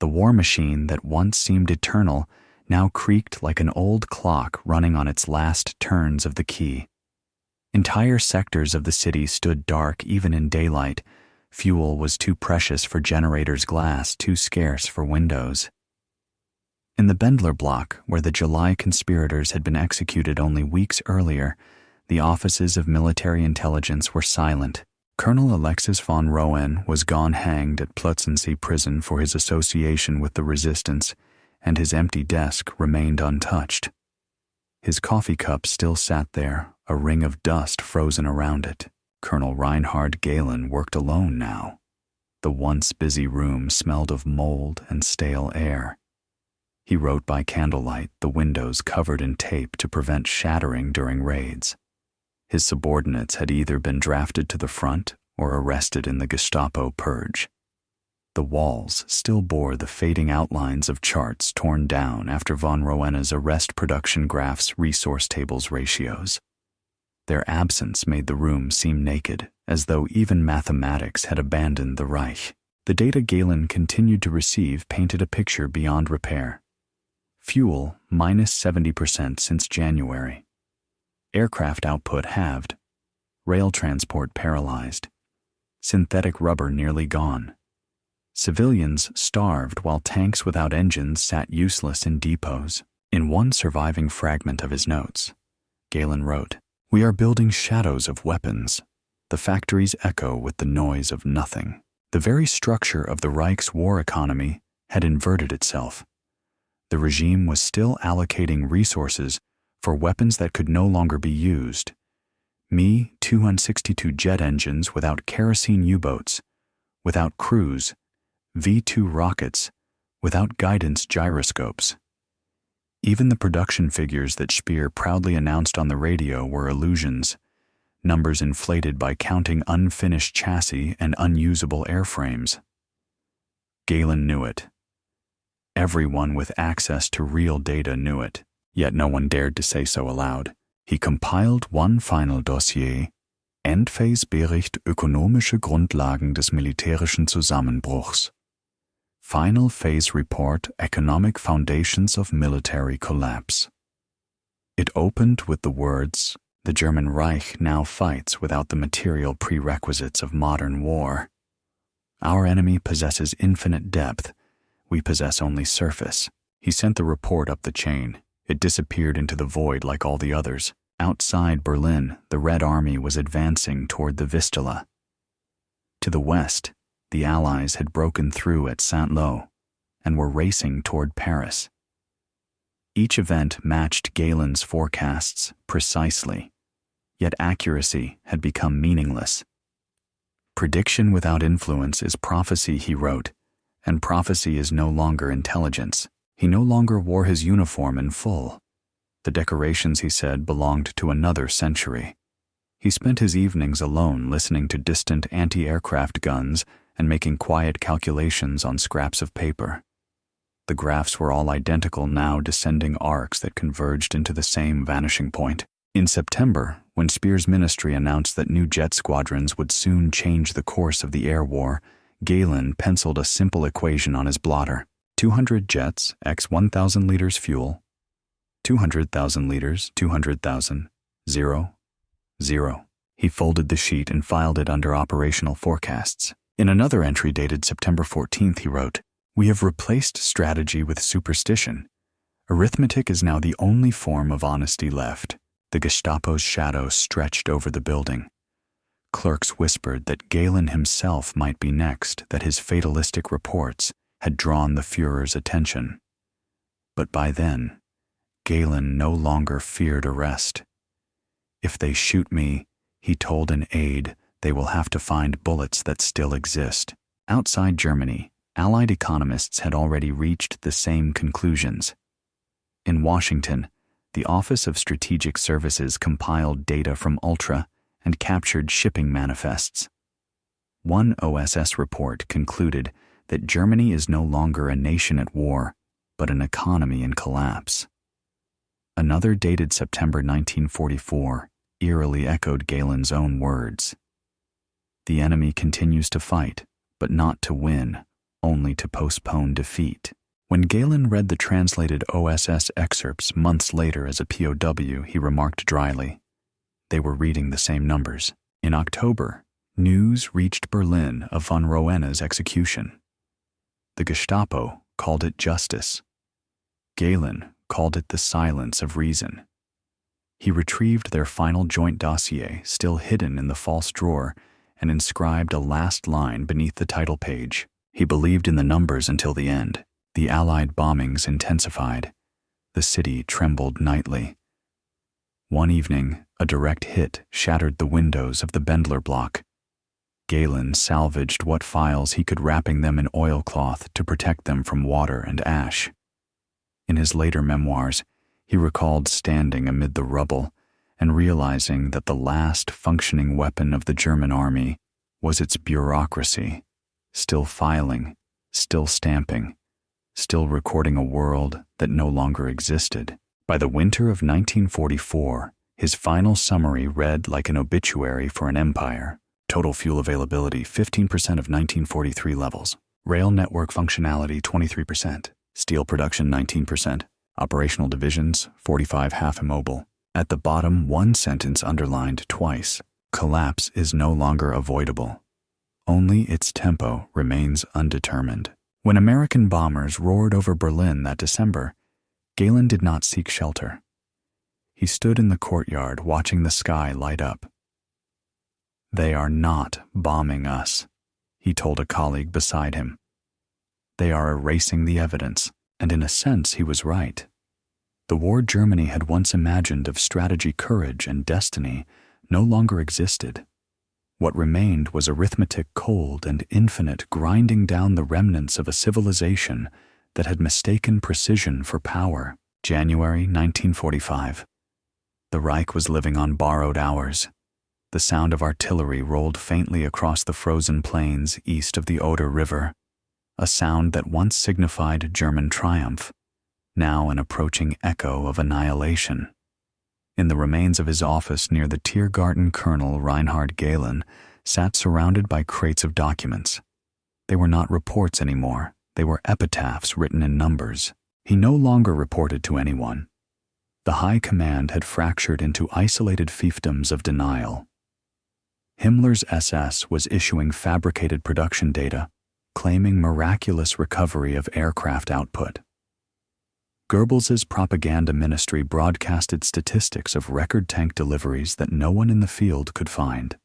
S1: The war machine that once seemed eternal now creaked like an old clock running on its last turns of the key. Entire sectors of the city stood dark even in daylight. Fuel was too precious for generators, glass too scarce for windows. In the Bendler block, where the July conspirators had been executed only weeks earlier, the offices of military intelligence were silent. Colonel Alexis von Rohen was gone hanged at Plötzensee prison for his association with the resistance, and his empty desk remained untouched. His coffee cup still sat there, a ring of dust frozen around it. Colonel Reinhard Galen worked alone now. The once busy room smelled of mold and stale air. He wrote by candlelight, the windows covered in tape to prevent shattering during raids. His subordinates had either been drafted to the front or arrested in the Gestapo purge. The walls still bore the fading outlines of charts torn down after von Rohen's arrest production graphs, resource tables, ratios. Their absence made the room seem naked, as though even mathematics had abandoned the Reich. The data Galen continued to receive painted a picture beyond repair. Fuel, minus 70% since January. Aircraft output halved. Rail transport paralyzed. Synthetic rubber nearly gone. Civilians starved while tanks without engines sat useless in depots. In one surviving fragment of his notes, Galen wrote, "We are building shadows of weapons. The factories echo with the noise of nothing." The very structure of the Reich's war economy had inverted itself. The regime was still allocating resources for weapons that could no longer be used. Me-262 jet engines without kerosene U-boats, without crews, V-2 rockets, without guidance gyroscopes. Even the production figures that Speer proudly announced on the radio were illusions, numbers inflated by counting unfinished chassis and unusable airframes. Galen knew it. Everyone with access to real data knew it, yet no one dared to say so aloud. He compiled one final dossier, Endphase-Bericht ökonomische Grundlagen des militärischen Zusammenbruchs. Final Phase Report, Economic Foundations of Military Collapse. It opened with the words, "The German Reich now fights without the material prerequisites of modern war. Our enemy possesses infinite depth. We possess only surface." He sent the report up the chain. It disappeared into the void like all the others. Outside Berlin, the Red Army was advancing toward the Vistula. To the west, the Allies had broken through at Saint-Lô and were racing toward Paris. Each event matched Galen's forecasts precisely, yet accuracy had become meaningless. "Prediction without influence is prophecy," he wrote, and prophecy is no longer intelligence. He no longer wore his uniform in full. The decorations, he said, belonged to another century. He spent his evenings alone listening to distant anti-aircraft guns and making quiet calculations on scraps of paper. The graphs were all identical now, descending arcs that converged into the same vanishing point. In September, when Speer's ministry announced that new jet squadrons would soon change the course of the air war, Galen penciled a simple equation on his blotter. 200 jets x 1,000 liters fuel, 200,000 liters, 200,000, 0, 0. He folded the sheet and filed it under operational forecasts. In another entry dated September 14th, he wrote, "We have replaced strategy with superstition. Arithmetic is now the only form of honesty left." The Gestapo's shadow stretched over the building. Clerks whispered that Galen himself might be next, that his fatalistic reports had drawn the Führer's attention. But by then, Galen no longer feared arrest. "If they shoot me," he told an aide, "they will have to find bullets that still exist." Outside Germany, Allied economists had already reached the same conclusions. In Washington, the Office of Strategic Services compiled data from Ultra and captured shipping manifests. One OSS report concluded that Germany is no longer a nation at war, but an economy in collapse. Another, dated September 1944, eerily echoed Galen's own words. "The enemy continues to fight, but not to win, only to postpone defeat." When Galen read the translated OSS excerpts months later as a POW, he remarked dryly, they were reading the same numbers. In October, news reached Berlin of von Roena's execution. The Gestapo called it justice. Galen called it the silence of reason. He retrieved their final joint dossier, still hidden in the false drawer, and inscribed a last line beneath the title page. He believed in the numbers until the end. The Allied bombings intensified. The city trembled nightly. One evening, a direct hit shattered the windows of the Bendler block. Galen salvaged what files he could, wrapping them in oilcloth to protect them from water and ash. In his later memoirs, he recalled standing amid the rubble and realizing that the last functioning weapon of the German army was its bureaucracy, still filing, still stamping, still recording a world that no longer existed. By the winter of 1944, his final summary read like an obituary for an empire. Total fuel availability 15% of 1943 levels. Rail network functionality 23%. Steel production 19%. Operational divisions 45 half immobile. At the bottom, one sentence underlined twice. Collapse is no longer avoidable. Only its tempo remains undetermined. When American bombers roared over Berlin that December, Galen did not seek shelter. He stood in the courtyard watching the sky light up. "They are not bombing us," he told a colleague beside him. "They are erasing the evidence," and in a sense he was right. The war Germany had once imagined of strategy, courage, and destiny no longer existed. What remained was arithmetic cold and infinite, grinding down the remnants of a civilization that had mistaken precision for power. January 1945. The Reich was living on borrowed hours. The sound of artillery rolled faintly across the frozen plains east of the Oder River, a sound that once signified German triumph, now an approaching echo of annihilation. In the remains of his office near the Tiergarten, Colonel Reinhard Galen sat surrounded by crates of documents. They were not reports anymore. They were epitaphs written in numbers. He no longer reported to anyone. The High Command had fractured into isolated fiefdoms of denial. Himmler's SS was issuing fabricated production data, claiming miraculous recovery of aircraft output. Goebbels's propaganda ministry broadcasted statistics of record tank deliveries that no one in the field could find.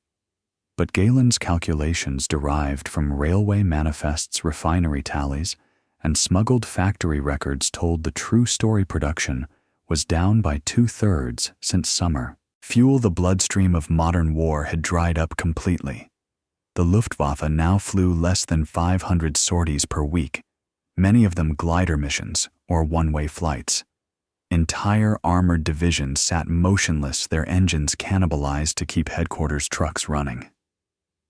S1: But Galen's calculations derived from railway manifests, refinery tallies, and smuggled factory records told the true story: production was down by 2/3 since summer. Fuel, the bloodstream of modern war, had dried up completely. The Luftwaffe now flew less than 500 sorties per week, many of them glider missions or one-way flights. Entire armored divisions sat motionless, their engines cannibalized to keep headquarters trucks running.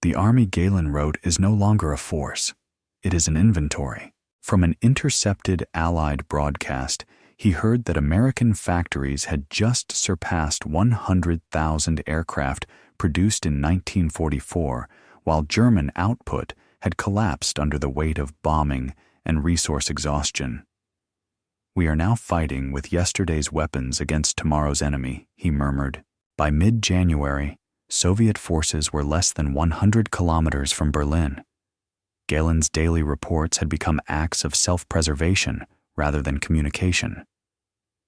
S1: The army, Galen wrote, is no longer a force. It is an inventory. From an intercepted Allied broadcast, he heard that American factories had just surpassed 100,000 aircraft produced in 1944, while German output had collapsed under the weight of bombing and resource exhaustion. "We are now fighting with yesterday's weapons against tomorrow's enemy," he murmured. By mid-January, Soviet forces were less than 100 kilometers from Berlin. Galen's daily reports had become acts of self-preservation rather than communication.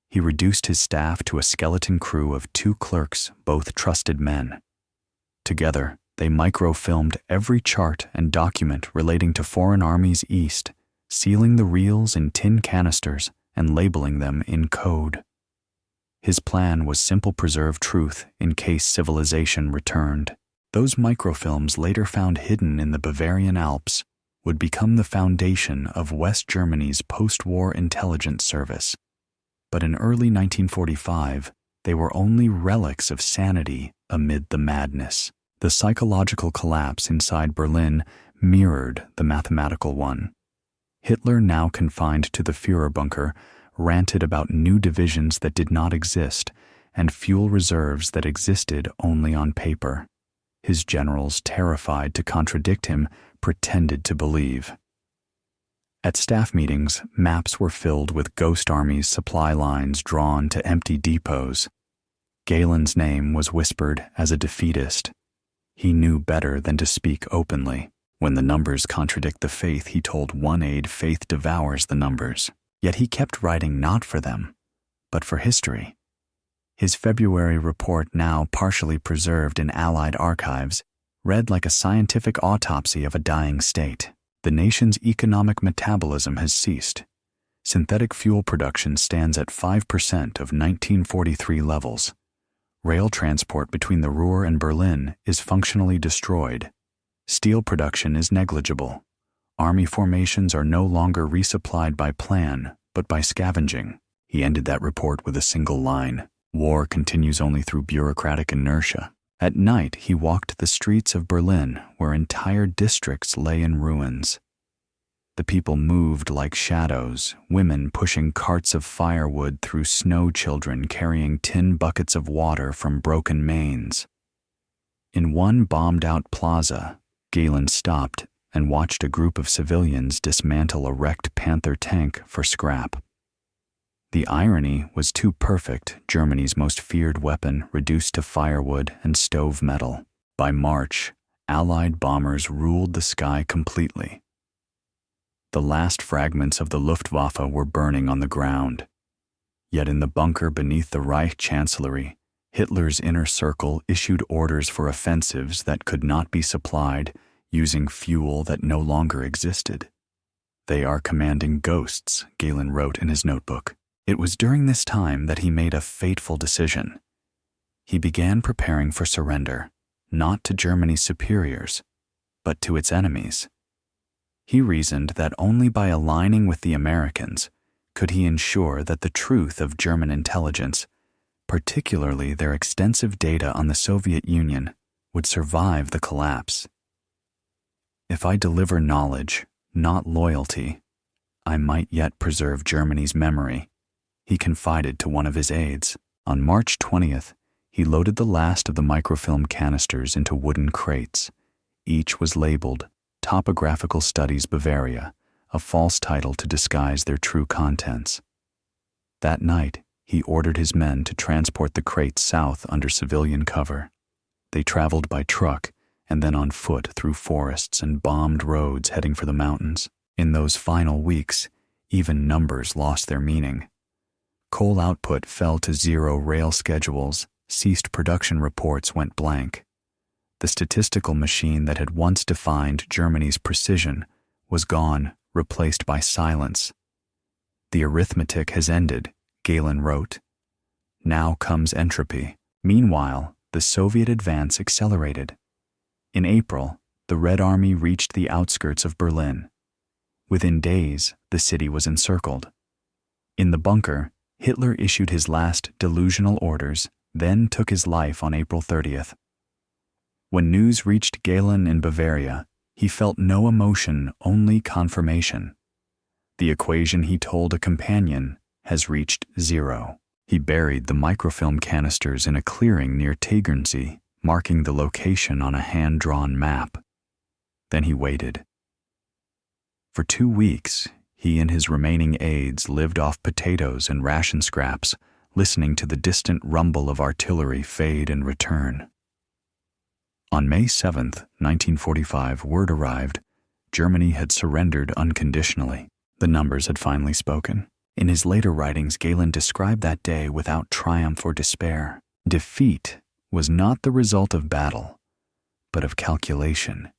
S1: He reduced his staff to a skeleton crew of 2 clerks, both trusted men. Together, they microfilmed every chart and document relating to foreign armies east, sealing the reels in tin canisters and labeling them in code. His plan was simple: preserve truth in case civilization returned. Those microfilms, later found hidden in the Bavarian Alps, would become the foundation of West Germany's post-war intelligence service. But in early 1945, they were only relics of sanity amid the madness. The psychological collapse inside Berlin mirrored the mathematical one. Hitler, now confined to the Führer bunker, ranted about new divisions that did not exist and fuel reserves that existed only on paper. His generals, terrified to contradict him, pretended to believe. At staff meetings, maps were filled with ghost armies, supply lines drawn to empty depots. Galen's name was whispered as a defeatist. He knew better than to speak openly. When the numbers contradict the faith, he told one aide, faith devours the numbers. Yet he kept writing not for them, but for history. His February report, now partially preserved in Allied archives, read like a scientific autopsy of a dying state. The nation's economic metabolism has ceased. Synthetic fuel production stands at 5% of 1943 levels. Rail transport between the Ruhr and Berlin is functionally destroyed. Steel production is negligible. Army formations are no longer resupplied by plan, but by scavenging. He ended that report with a single line: war continues only through bureaucratic inertia. At night, he walked the streets of Berlin, where entire districts lay in ruins. The people moved like shadows, women pushing carts of firewood through snow, children carrying tin buckets of water from broken mains. In one bombed-out plaza, Galen stopped and watched a group of civilians dismantle a wrecked Panther tank for scrap. The irony was too perfect: Germany's most feared weapon reduced to firewood and stove metal. By March, Allied bombers ruled the sky completely. The last fragments of the Luftwaffe were burning on the ground. Yet in the bunker beneath the Reich Chancellery, Hitler's inner circle issued orders for offensives that could not be supplied, using fuel that no longer existed. "They are commanding ghosts," Galen wrote in his notebook. It was during this time that he made a fateful decision. He began preparing for surrender, not to Germany's superiors, but to its enemies. He reasoned that only by aligning with the Americans could he ensure that the truth of German intelligence, particularly their extensive data on the Soviet Union, would survive the collapse. "If I deliver knowledge, not loyalty, I might yet preserve Germany's memory," he confided to one of his aides. On March 20th, he loaded the last of the microfilm canisters into wooden crates. Each was labeled Topographical Studies Bavaria, a false title to disguise their true contents. That night, he ordered his men to transport the crates south under civilian cover. They traveled by truck and then on foot through forests and bombed roads heading for the mountains. In those final weeks, even numbers lost their meaning. Coal output fell to zero, rail schedules ceased, production reports went blank. The statistical machine that had once defined Germany's precision was gone, replaced by silence. The arithmetic has ended, Galen wrote. Now comes entropy. Meanwhile, the Soviet advance accelerated. In April, the Red Army reached the outskirts of Berlin. Within days, the city was encircled. In the bunker, Hitler issued his last delusional orders, then took his life on April 30th. When news reached Galen in Bavaria, he felt no emotion, only confirmation. The equation, he told a companion, has reached zero. He buried the microfilm canisters in a clearing near Tegernsee, marking the location on a hand-drawn map. Then he waited. For 2 weeks, he and his remaining aides lived off potatoes and ration scraps, listening to the distant rumble of artillery fade and return. On May 7, 1945, word arrived. Germany had surrendered unconditionally. The numbers had finally spoken. In his later writings, Galen described that day without triumph or despair. Defeat was not the result of battle, but of calculation.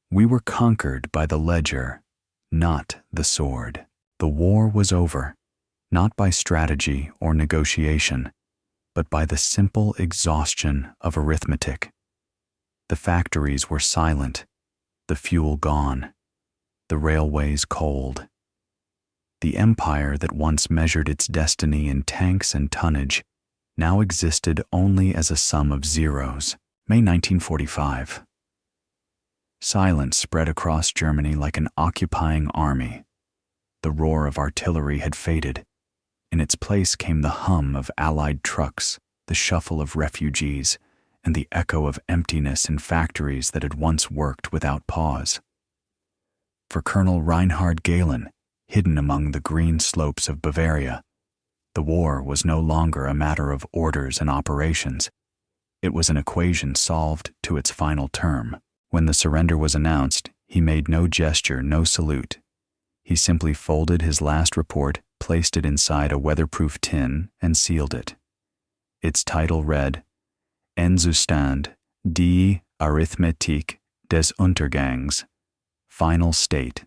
S1: We were conquered by the ledger, not the sword. The war was over, not by strategy or negotiation, but by the simple exhaustion of arithmetic. The factories were silent, the fuel gone, the railways cold. The empire that once measured its destiny in tanks and tonnage now existed only as a sum of zeros. May 1945. Silence spread across Germany like an occupying army. The roar of artillery had faded. In its place came the hum of Allied trucks, the shuffle of refugees, and the echo of emptiness in factories that had once worked without pause. For Colonel Reinhard Galen, hidden among the green slopes of Bavaria, the war was no longer a matter of orders and operations. It was an equation solved to its final term. When the surrender was announced, he made no gesture, no salute. He simply folded his last report, placed it inside a weatherproof tin, and sealed it. Its title read, Endzustand, die Arithmetik des Untergangs, Final State,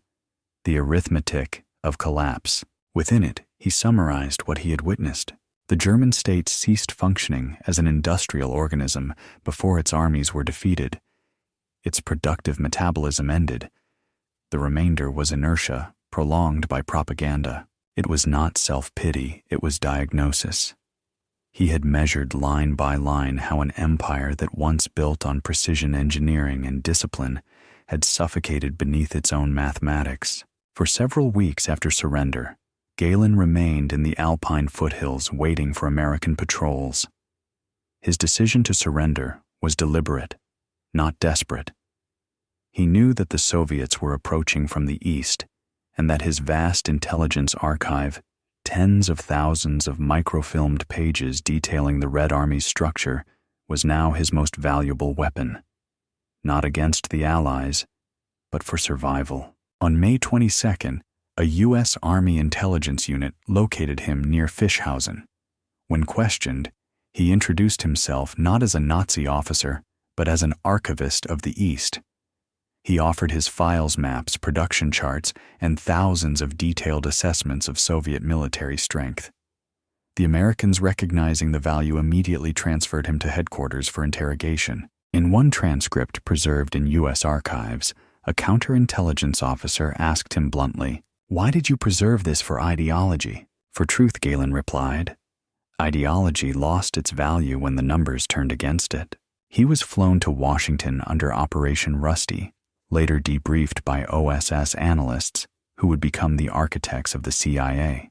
S1: the Arithmetic of Collapse. Within it, he summarized what he had witnessed. The German state ceased functioning as an industrial organism before its armies were defeated. Its productive metabolism ended. The remainder was inertia, prolonged by propaganda. It was not self-pity, it was diagnosis. He had measured line by line how an empire that once built on precision engineering and discipline had suffocated beneath its own mathematics. For several weeks after surrender, Galen remained in the Alpine foothills waiting for American patrols. His decision to surrender was deliberate, not desperate. He knew that the Soviets were approaching from the east, and that his vast intelligence archive, tens of thousands of microfilmed pages detailing the Red Army's structure, was now his most valuable weapon. Not against the Allies, but for survival. On May 22nd, a U.S. Army intelligence unit located him near Fischhausen. When questioned, he introduced himself not as a Nazi officer, but as an archivist of the East. He offered his files maps, production charts, and thousands of detailed assessments of Soviet military strength. The Americans, recognizing the value, immediately transferred him to headquarters for interrogation. In one transcript preserved in U.S. archives, a counterintelligence officer asked him bluntly, "Why did you preserve this for ideology?" "For truth," Galen replied. Ideology lost its value when the numbers turned against it. He was flown to Washington under Operation Rusty, later debriefed by OSS analysts who would become the architects of the CIA.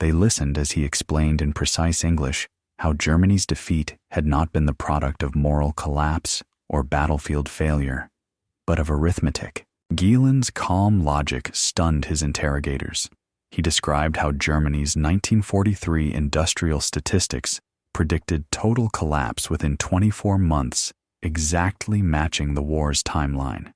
S1: They listened as he explained in precise English how Germany's defeat had not been the product of moral collapse or battlefield failure, but of arithmetic. Galen's calm logic stunned his interrogators. He described how Germany's 1943 industrial statistics predicted total collapse within 24 months, exactly matching the war's timeline.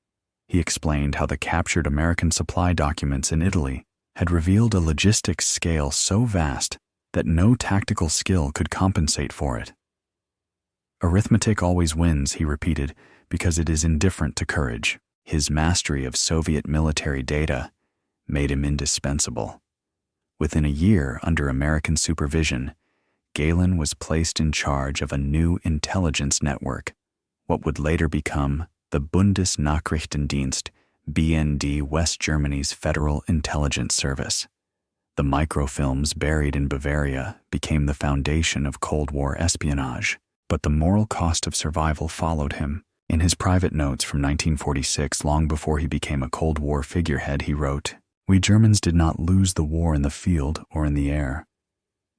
S1: He explained how the captured American supply documents in Italy had revealed a logistics scale so vast that no tactical skill could compensate for it. Arithmetic always wins, he repeated, because it is indifferent to courage. His mastery of Soviet military data made him indispensable. Within a year, under American supervision, Galen was placed in charge of a new intelligence network, what would later become the Bundesnachrichtendienst, BND, West Germany's Federal Intelligence Service. The microfilms buried in Bavaria became the foundation of Cold War espionage, but the moral cost of survival followed him. In his private notes from 1946, long before he became a Cold War figurehead, he wrote, "We Germans did not lose the war in the field or in the air.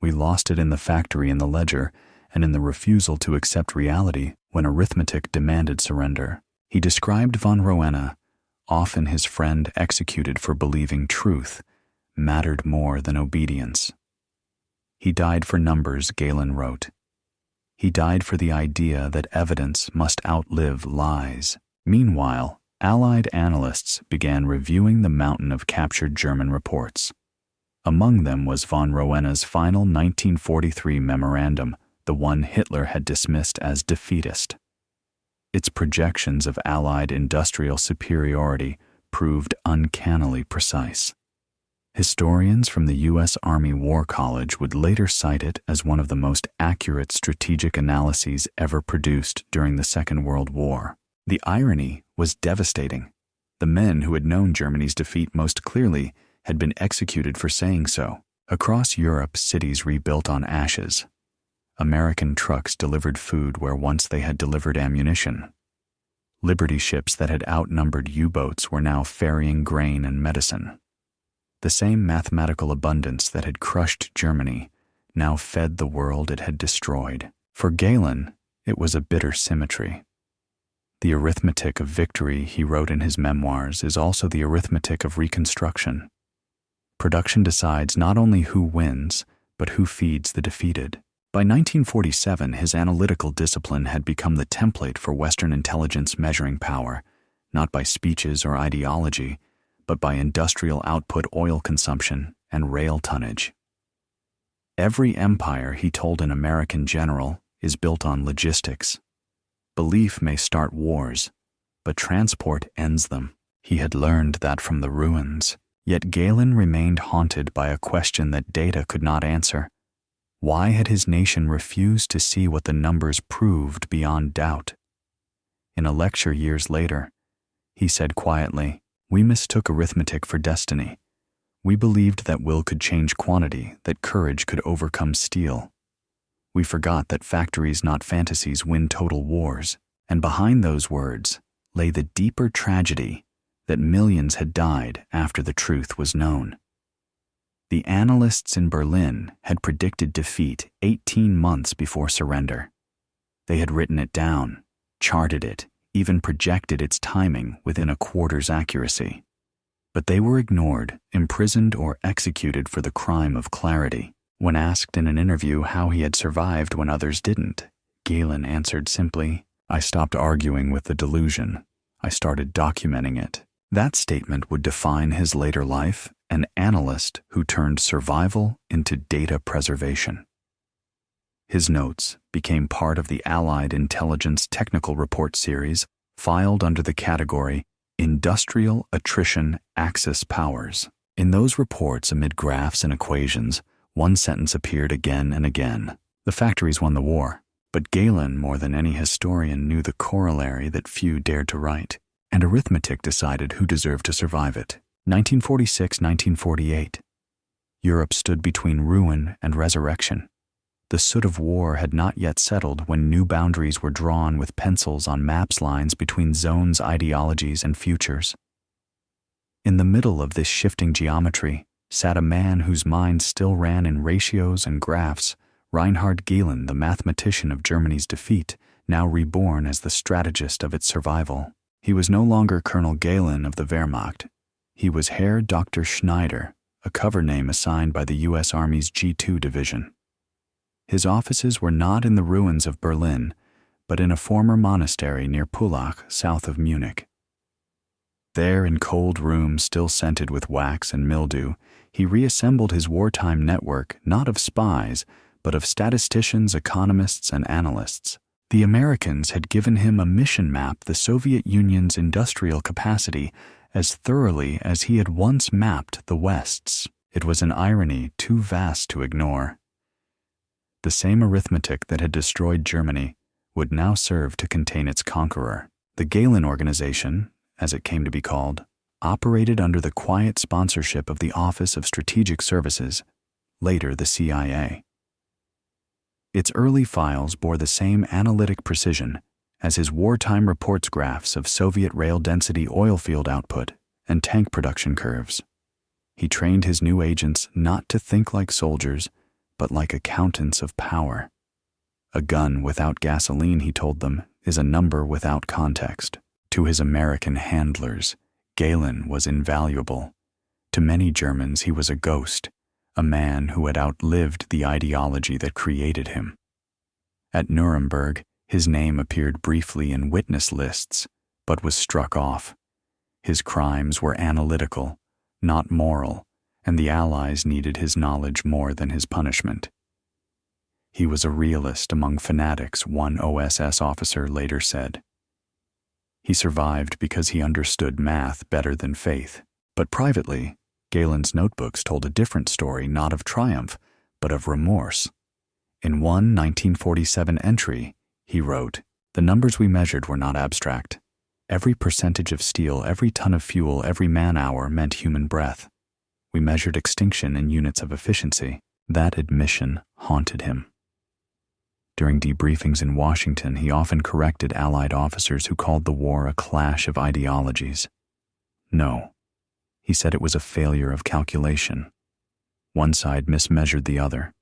S1: We lost it in the factory, in the ledger, and in the refusal to accept reality when arithmetic demanded surrender." He described von Roena, often his friend executed for believing truth mattered more than obedience. He died for numbers, Galen wrote. He died for the idea that evidence must outlive lies. Meanwhile, Allied analysts began reviewing the mountain of captured German reports. Among them was von Roena's final 1943 memorandum, the one Hitler had dismissed as defeatist. Its projections of Allied industrial superiority proved uncannily precise. Historians from the U.S. Army War College would later cite it as one of the most accurate strategic analyses ever produced during the Second World War. The irony was devastating. The men who had known Germany's defeat most clearly had been executed for saying so. Across Europe, cities rebuilt on ashes. American trucks delivered food where once they had delivered ammunition. Liberty ships that had outnumbered U-boats were now ferrying grain and medicine. The same mathematical abundance that had crushed Germany now fed the world it had destroyed. For Galen, it was a bitter symmetry. The arithmetic of victory, he wrote in his memoirs, is also the arithmetic of reconstruction. Production decides not only who wins, but who feeds the defeated. By 1947, his analytical discipline had become the template for Western intelligence measuring power, not by speeches or ideology, but by industrial output, oil consumption, and rail tonnage. Every empire, he told an American general, is built on logistics. Belief may start wars, but transport ends them. He had learned that from the ruins, yet Galen remained haunted by a question that data could not answer. Why had his nation refused to see what the numbers proved beyond doubt? In a lecture years later, he said quietly, "We mistook arithmetic for destiny. We believed that will could change quantity, that courage could overcome steel. We forgot that factories, not fantasies, win total wars." And behind those words lay the deeper tragedy that millions had died after the truth was known. The analysts in Berlin had predicted defeat 18 months before surrender. They had written it down, charted it, even projected its timing within a quarter's accuracy. But they were ignored, imprisoned, or executed for the crime of clarity. When asked in an interview how he had survived when others didn't, Galen answered simply, "I stopped arguing with the delusion. I started documenting it." That statement would define his later life, an analyst who turned survival into data preservation. His notes became part of the Allied Intelligence Technical Report series, filed under the category Industrial Attrition Axis Powers. In those reports, amid graphs and equations, one sentence appeared again and again: "The factories won the war." But Galen, more than any historian, knew the corollary that few dared to write, and arithmetic decided who deserved to survive it. 1946-1948. Europe stood between ruin and resurrection. The soot of war had not yet settled when new boundaries were drawn with pencils on maps, lines between zones, ideologies, and futures. In the middle of this shifting geometry sat a man whose mind still ran in ratios and graphs, Reinhard Gehlen, the mathematician of Germany's defeat, now reborn as the strategist of its survival. He was no longer Colonel Gehlen of the Wehrmacht. He was Herr Dr. Schneider, a cover name assigned by the U.S. Army's G2 division. His offices were not in the ruins of Berlin, but in a former monastery near Pullach, south of Munich. There, in cold rooms still scented with wax and mildew, he reassembled his wartime network not of spies, but of statisticians, economists, and analysts. The Americans had given him a mission map the Soviet Union's industrial capacity as thoroughly as he had once mapped the West's. It was an irony too vast to ignore. The same arithmetic that had destroyed Germany would now serve to contain its conqueror. The Gehlen Organization, as it came to be called, operated under the quiet sponsorship of the Office of Strategic Services, later the CIA. Its early files bore the same analytic precision as his wartime reports graphs of Soviet rail density oil field output and tank production curves. He trained his new agents not to think like soldiers, but like accountants of power. A gun without gasoline, he told them, is a number without context. To his American handlers, Gehlen was invaluable. To many Germans, he was a ghost, a man who had outlived the ideology that created him. At Nuremberg, his name appeared briefly in witness lists, but was struck off. His crimes were analytical, not moral, and the Allies needed his knowledge more than his punishment. He was a realist among fanatics, one OSS officer later said. He survived because he understood math better than faith. But privately, Gehlen's notebooks told a different story, not of triumph, but of remorse. In one 1947 entry, he wrote, "The numbers we measured were not abstract. Every percentage of steel, every ton of fuel, every man-hour meant human breath. We measured extinction in units of efficiency." That admission haunted him. During debriefings in Washington, he often corrected Allied officers who called the war a clash of ideologies. No, he said it was a failure of calculation. One side mismeasured the other.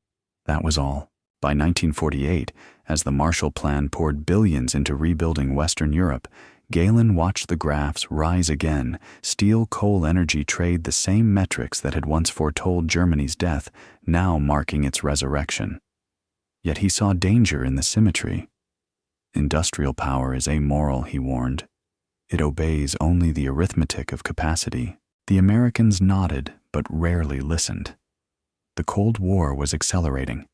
S1: That was all. By 1948, as the Marshall Plan poured billions into rebuilding Western Europe, Gehlen watched the graphs rise again, steel-coal energy trade the same metrics that had once foretold Germany's death, now marking its resurrection. Yet he saw danger in the symmetry. Industrial power is amoral, he warned. It obeys only the arithmetic of capacity. The Americans nodded, but rarely listened. The Cold War was accelerating.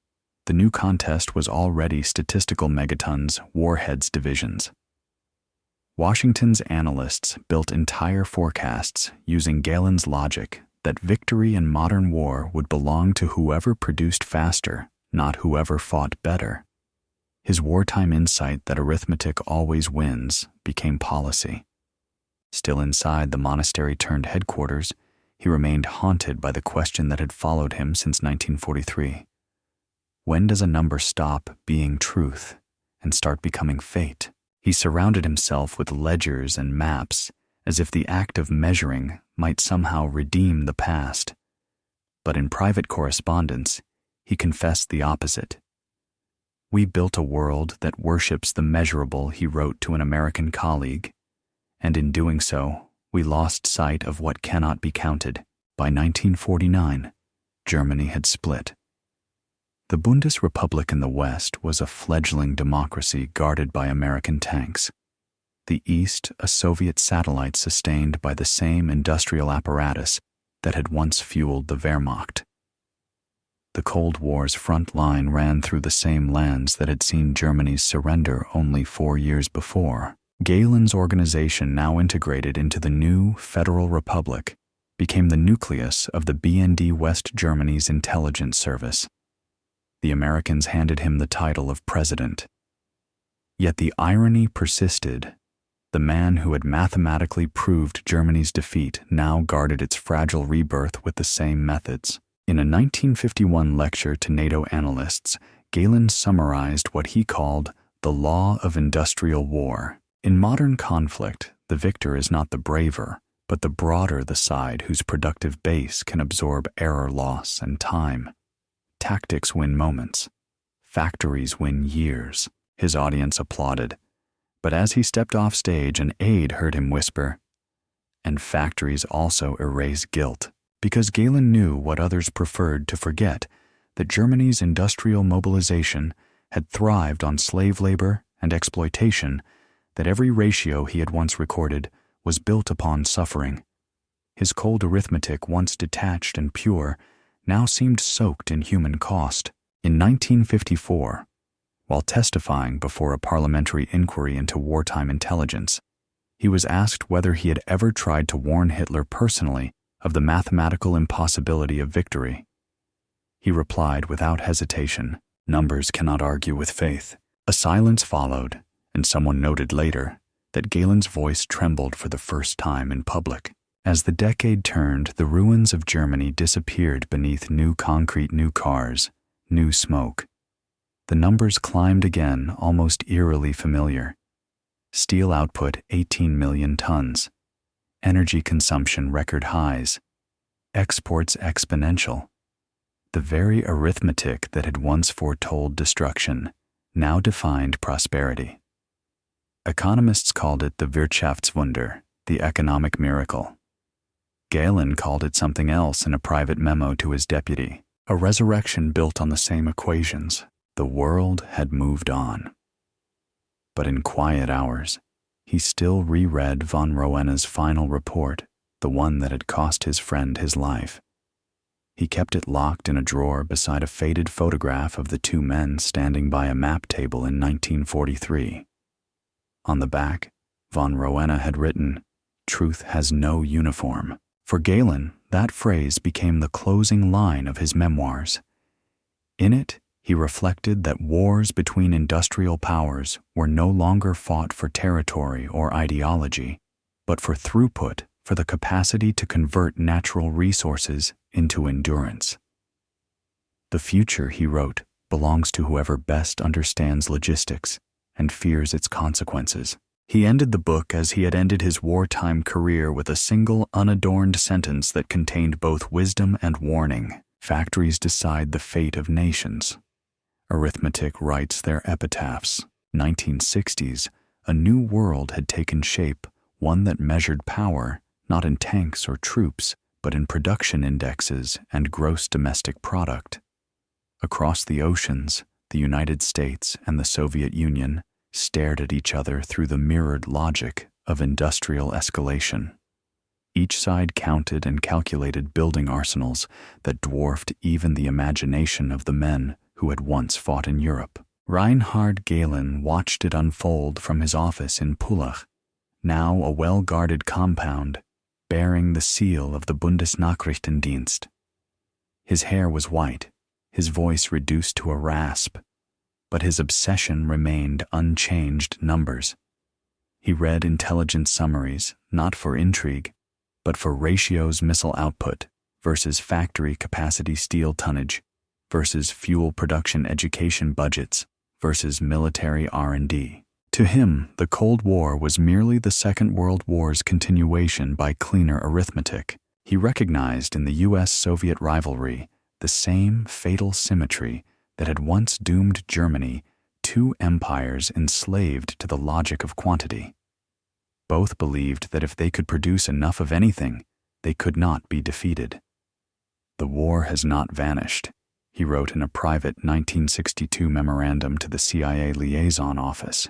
S1: The new contest was already statistical megatons, warheads divisions. Washington's analysts built entire forecasts using Gehlen's logic that victory in modern war would belong to whoever produced faster, not whoever fought better. His wartime insight that arithmetic always wins became policy. Still inside the monastery-turned-headquarters, he remained haunted by the question that had followed him since 1943. When does a number stop being truth and start becoming fate? He surrounded himself with ledgers and maps, as if the act of measuring might somehow redeem the past. But in private correspondence, he confessed the opposite. "We built a world that worships the measurable," he wrote to an American colleague, "and in doing so, we lost sight of what cannot be counted." By 1949, Germany had split. The Bundesrepublik in the West was a fledgling democracy guarded by American tanks. The East, a Soviet satellite sustained by the same industrial apparatus that had once fueled the Wehrmacht. The Cold War's front line ran through the same lands that had seen Germany's surrender only 4 years before. Gehlen's organization, now integrated into the new Federal Republic, became the nucleus of the BND West Germany's intelligence service. The Americans handed him the title of president. Yet the irony persisted. The man who had mathematically proved Germany's defeat now guarded its fragile rebirth with the same methods. In a 1951 lecture to NATO analysts, Gehlen summarized what he called the law of industrial war. In modern conflict, the victor is not the braver, but the broader the side whose productive base can absorb error loss and time. Tactics win moments. Factories win years. His audience applauded. But as he stepped off stage, an aide heard him whisper, "And factories also erase guilt." Because Galen knew what others preferred to forget, that Germany's industrial mobilization had thrived on slave labor and exploitation, that every ratio he had once recorded was built upon suffering. His cold arithmetic, once detached and pure, now seemed soaked in human cost. In 1954, while testifying before a parliamentary inquiry into wartime intelligence, he was asked whether he had ever tried to warn Hitler personally of the mathematical impossibility of victory. He replied without hesitation, "Numbers cannot argue with faith." A silence followed, and someone noted later that Galen's voice trembled for the first time in public. As the decade turned, the ruins of Germany disappeared beneath new concrete, new cars, new smoke. The numbers climbed again, almost eerily familiar. Steel output 18 million tons. Energy consumption record highs. Exports exponential. The very arithmetic that had once foretold destruction now defined prosperity. Economists called it the Wirtschaftswunder, the economic miracle. Galen called it something else in a private memo to his deputy, a resurrection built on the same equations. The world had moved on. But in quiet hours, he still reread von Roena's final report, the one that had cost his friend his life. He kept it locked in a drawer beside a faded photograph of the two men standing by a map table in 1943. On the back, von Roena had written, "Truth has no uniform." For Galen, that phrase became the closing line of his memoirs. In it, he reflected that wars between industrial powers were no longer fought for territory or ideology, but for throughput, for the capacity to convert natural resources into endurance. The future, he wrote, belongs to whoever best understands logistics and fears its consequences. He ended the book as he had ended his wartime career, with a single unadorned sentence that contained both wisdom and warning. Factories decide the fate of nations. Arithmetic writes their epitaphs. 1960s, a new world had taken shape, one that measured power, not in tanks or troops, but in production indexes and gross domestic product. Across the oceans, the United States and the Soviet Union stared at each other through the mirrored logic of industrial escalation. Each side counted and calculated building arsenals that dwarfed even the imagination of the men who had once fought in Europe. Reinhard Galen watched it unfold from his office in Pullach, now a well-guarded compound bearing the seal of the Bundesnachrichtendienst. His hair was white, his voice reduced to a rasp, but his obsession remained unchanged: numbers. He read intelligence summaries, not for intrigue, but for ratios: missile output versus factory capacity, steel tonnage versus fuel production, education budgets versus military R&D. To him, the Cold War was merely the Second World War's continuation by cleaner arithmetic. He recognized in the US-Soviet rivalry the same fatal symmetry that had once doomed Germany, two empires enslaved to the logic of quantity. Both believed that if they could produce enough of anything, they could not be defeated. "The war has not vanished," he wrote in a private 1962 memorandum to the CIA liaison office.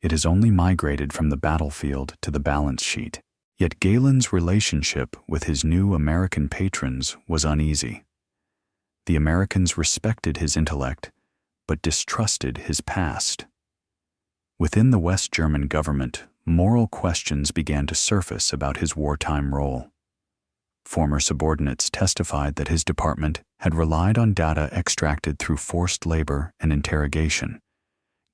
S1: "It has only migrated from the battlefield to the balance sheet." Yet Galen's relationship with his new American patrons was uneasy. The Americans respected his intellect, but distrusted his past. Within the West German government, moral questions began to surface about his wartime role. Former subordinates testified that his department had relied on data extracted through forced labor and interrogation.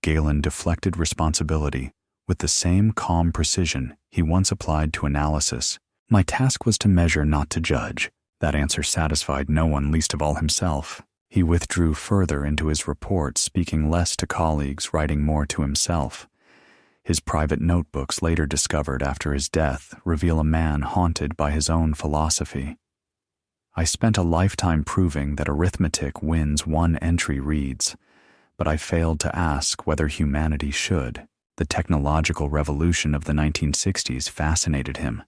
S1: Galen deflected responsibility with the same calm precision he once applied to analysis. "My task was to measure, not to judge." That answer satisfied no one, least of all himself. He withdrew further into his report, speaking less to colleagues, writing more to himself. His private notebooks, later discovered after his death, reveal a man haunted by his own philosophy. "I spent a lifetime proving that arithmetic wins," one entry reads, "but I failed to ask whether humanity should." The technological revolution of the 1960s fascinated him.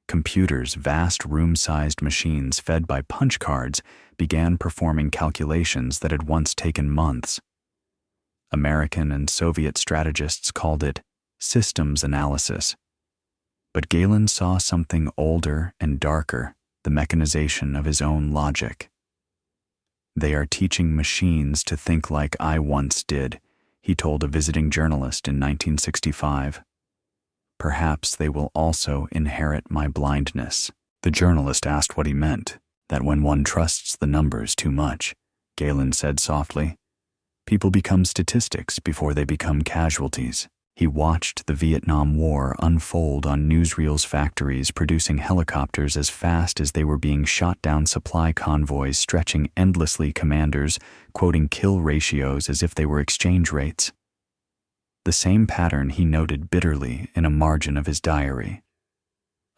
S1: Computers, vast room-sized machines fed by punch cards, began performing calculations that had once taken months. American and Soviet strategists called it systems analysis. But Galen saw something older and darker, the mechanization of his own logic. "They are teaching machines to think like I once did," he told a visiting journalist in 1965. "Perhaps they will also inherit my blindness." The journalist asked what he meant, that when one trusts the numbers too much. Galen said softly, "People become statistics before they become casualties." He watched the Vietnam War unfold on newsreels, factories producing helicopters as fast as they were being shot down, supply convoys stretching endlessly, commanders quoting kill ratios as if they were exchange rates. The same pattern he noted bitterly in a margin of his diary.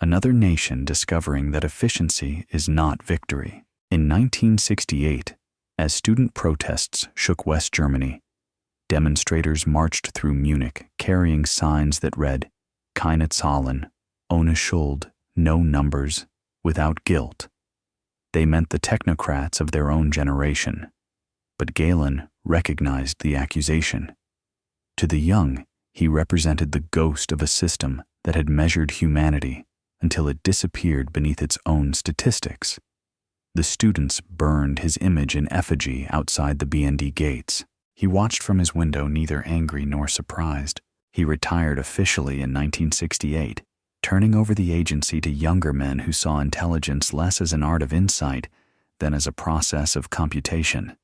S1: Another nation discovering that efficiency is not victory. In 1968, as student protests shook West Germany, demonstrators marched through Munich carrying signs that read, "Keine Zahlen, ohne Schuld, no numbers, without guilt." They meant the technocrats of their own generation. But Galen recognized the accusation. To the young, he represented the ghost of a system that had measured humanity until it disappeared beneath its own statistics. The students burned his image in effigy outside the BND gates. He watched from his window, neither angry nor surprised. He retired officially in 1968, turning over the agency to younger men who saw intelligence less as an art of insight than as a process of computation.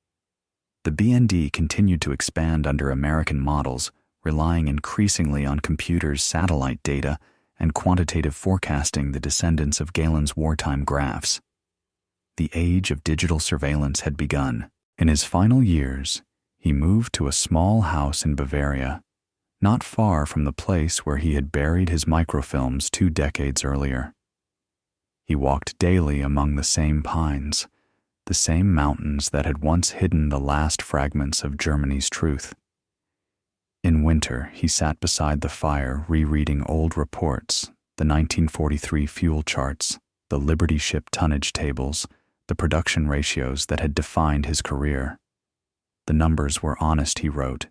S1: The BND continued to expand under American models, relying increasingly on computers, satellite data, and quantitative forecasting, the descendants of Galen's wartime graphs. The age of digital surveillance had begun. In his final years, he moved to a small house in Bavaria, not far from the place where he had buried his microfilms 2 decades earlier. He walked daily among the same pines, the same mountains that had once hidden the last fragments of Germany's truth. In winter, he sat beside the fire rereading old reports, the 1943 fuel charts, the Liberty ship tonnage tables, the production ratios that had defined his career. The numbers were honest, he wrote,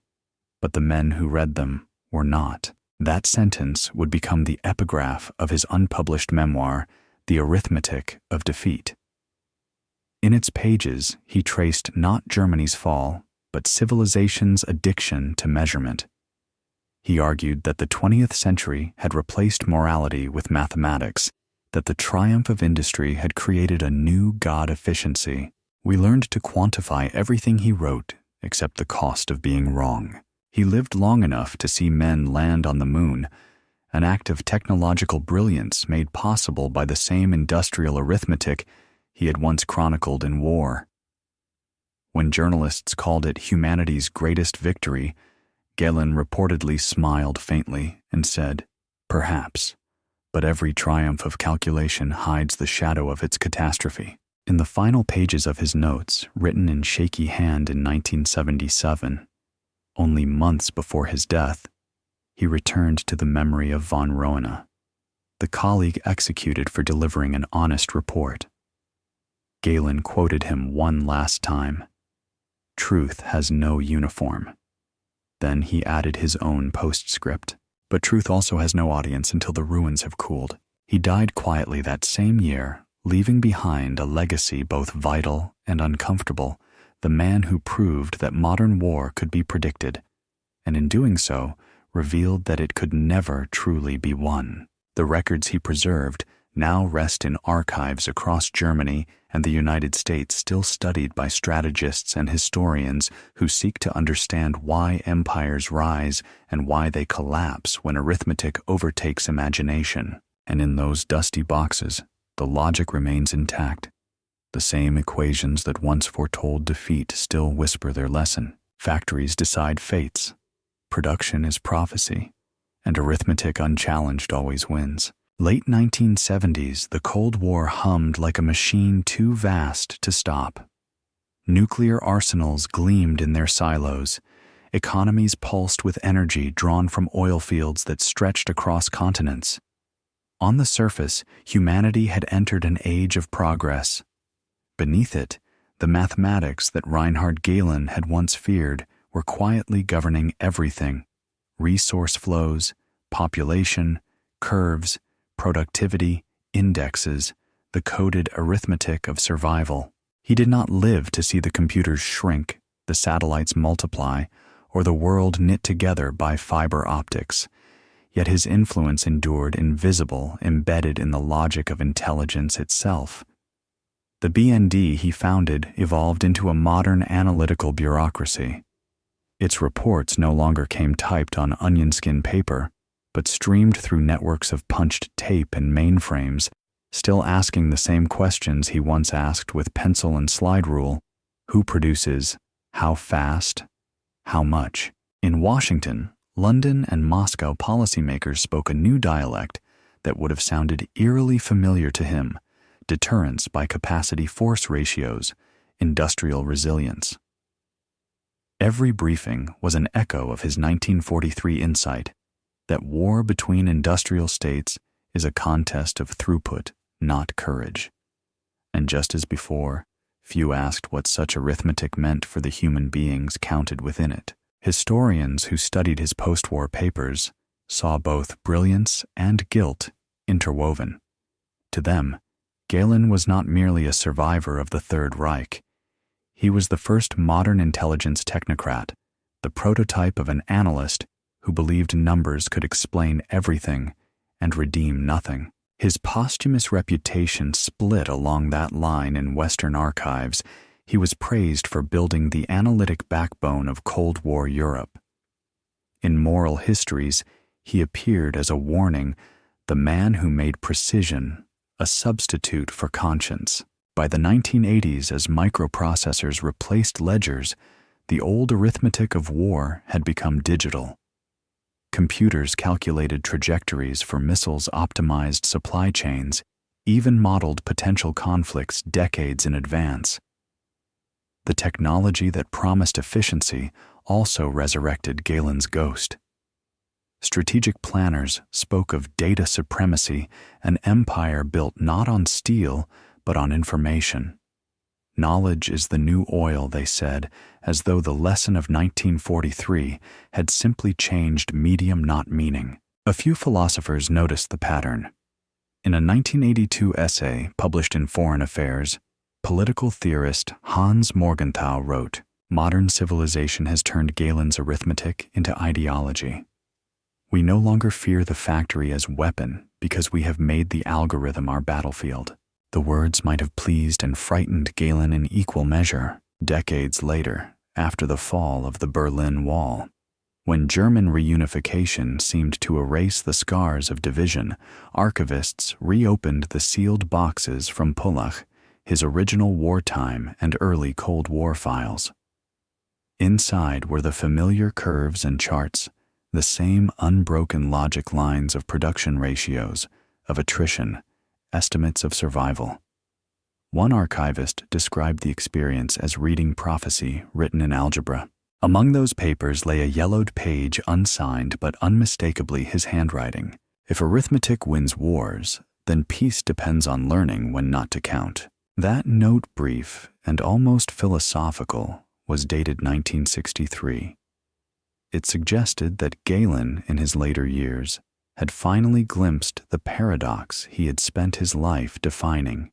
S1: but the men who read them were not. That sentence would become the epigraph of his unpublished memoir, The Arithmetic of Defeat. In its pages, he traced not Germany's fall, but civilization's addiction to measurement. He argued that the 20th century had replaced morality with mathematics, that the triumph of industry had created a new god efficiency. We learned to quantify everything he wrote except the cost of being wrong. He lived long enough to see men land on the moon, an act of technological brilliance made possible by the same industrial arithmetic he had once chronicled in war. When journalists called it humanity's greatest victory, Galen reportedly smiled faintly and said, "Perhaps, but every triumph of calculation hides the shadow of its catastrophe." In the final pages of his notes, written in shaky hand in 1977, only months before his death, he returned to the memory of von Rohne, the colleague executed for delivering an honest report. Galen quoted him one last time, "Truth has no uniform." Then he added his own postscript, "But truth also has no audience until the ruins have cooled." He died quietly that same year, leaving behind a legacy both vital and uncomfortable, the man who proved that modern war could be predicted, and in doing so, revealed that it could never truly be won. The records he preserved now rest in archives across Germany and the United States, still studied by strategists and historians who seek to understand why empires rise and why they collapse when arithmetic overtakes imagination. And in those dusty boxes, the logic remains intact. The same equations that once foretold defeat still whisper their lesson. Factories decide fates. Production is prophecy, and arithmetic unchallenged always wins. Late 1970s, the Cold War hummed like a machine too vast to stop. Nuclear arsenals gleamed in their silos. Economies pulsed with energy drawn from oil fields that stretched across continents. On the surface, humanity had entered an age of progress. Beneath it, the mathematics that Reinhard Gehlen had once feared were quietly governing everything: resource flows, population, curves, productivity, indexes, the coded arithmetic of survival. He did not live to see the computers shrink, the satellites multiply, or the world knit together by fiber optics. Yet his influence endured invisible, embedded in the logic of intelligence itself. The BND he founded evolved into a modern analytical bureaucracy. Its reports no longer came typed on onion-skin paper, but streamed through networks of punched tape and mainframes, still asking the same questions he once asked with pencil and slide rule: who produces, how fast, how much? In Washington, London, and Moscow, policymakers spoke a new dialect that would have sounded eerily familiar to him: deterrence by capacity-force ratios, industrial resilience. Every briefing was an echo of his 1943 insight that war between industrial states is a contest of throughput, not courage. And just as before, few asked what such arithmetic meant for the human beings counted within it. Historians who studied his post-war papers saw both brilliance and guilt interwoven. To them, Gehlen was not merely a survivor of the Third Reich. He was the first modern intelligence technocrat, the prototype of an analyst who believed numbers could explain everything and redeem nothing. His posthumous reputation split along that line in Western archives. He was praised for building the analytic backbone of Cold War Europe. In moral histories, he appeared as a warning, the man who made precision a substitute for conscience. By the 1980s, as microprocessors replaced ledgers, the old arithmetic of war had become digital. Computers calculated trajectories for missiles, optimized supply chains, even modeled potential conflicts decades in advance. The technology that promised efficiency also resurrected Gehlen's ghost. Strategic planners spoke of data supremacy, an empire built not on steel, but on information. Knowledge is the new oil, they said, as though the lesson of 1943 had simply changed medium, not meaning. A few philosophers noticed the pattern. In a 1982 essay published in Foreign Affairs, political theorist Hans Morgenthau wrote, "Modern civilization has turned Gehlen's arithmetic into ideology. We no longer fear the factory as weapon because we have made the algorithm our battlefield." The words might have pleased and frightened Gehlen in equal measure decades later, after the fall of the Berlin Wall. When German reunification seemed to erase the scars of division, archivists reopened the sealed boxes from Pullach, his original wartime and early Cold War files. Inside were the familiar curves and charts, the same unbroken logic lines of production ratios, of attrition, estimates of survival. One archivist described the experience as reading prophecy written in algebra. Among those papers lay a yellowed page unsigned but unmistakably his handwriting. If arithmetic wins wars, then peace depends on learning when not to count. That note, brief and almost philosophical, was dated 1963. It suggested that Gehlen, in his later years, had finally glimpsed the paradox he had spent his life defining,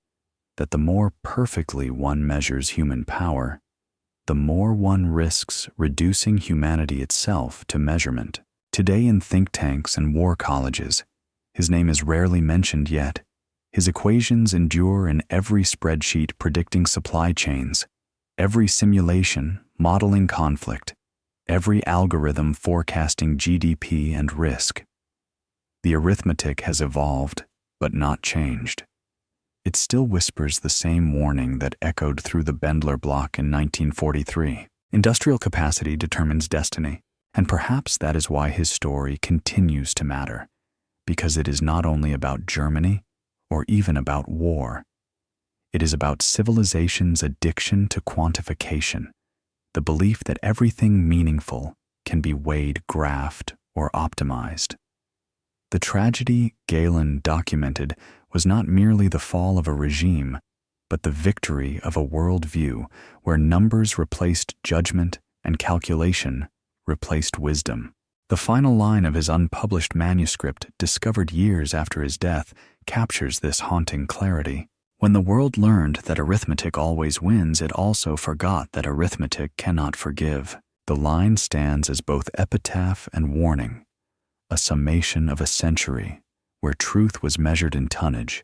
S1: that the more perfectly one measures human power, the more one risks reducing humanity itself to measurement. Today in think tanks and war colleges, his name is rarely mentioned yet. His equations endure in every spreadsheet predicting supply chains, every simulation modeling conflict, every algorithm forecasting GDP and risk. The arithmetic has evolved, but not changed. It still whispers the same warning that echoed through the Bendler block in 1943. Industrial capacity determines destiny, and perhaps that is why his story continues to matter, because it is not only about Germany or even about war. It is about civilization's addiction to quantification, the belief that everything meaningful can be weighed, graphed, or optimized. The tragedy Galen documented was not merely the fall of a regime, but the victory of a worldview where numbers replaced judgment and calculation replaced wisdom. The final line of his unpublished manuscript, discovered years after his death, captures this haunting clarity. When the world learned that arithmetic always wins, it also forgot that arithmetic cannot forgive. The line stands as both epitaph and warning, a summation of a century where truth was measured in tonnage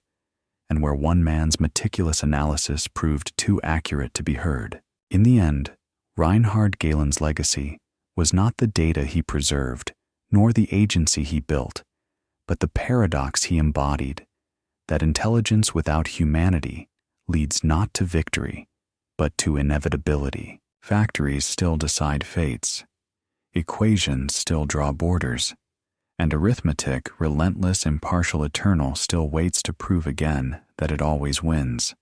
S1: and where one man's meticulous analysis proved too accurate to be heard. In the end, Reinhard Galen's legacy was not the data he preserved, nor the agency he built, but the paradox he embodied, that intelligence without humanity leads not to victory, but to inevitability. Factories still decide fates, equations still draw borders, and arithmetic, relentless, impartial, eternal, still waits to prove again that it always wins.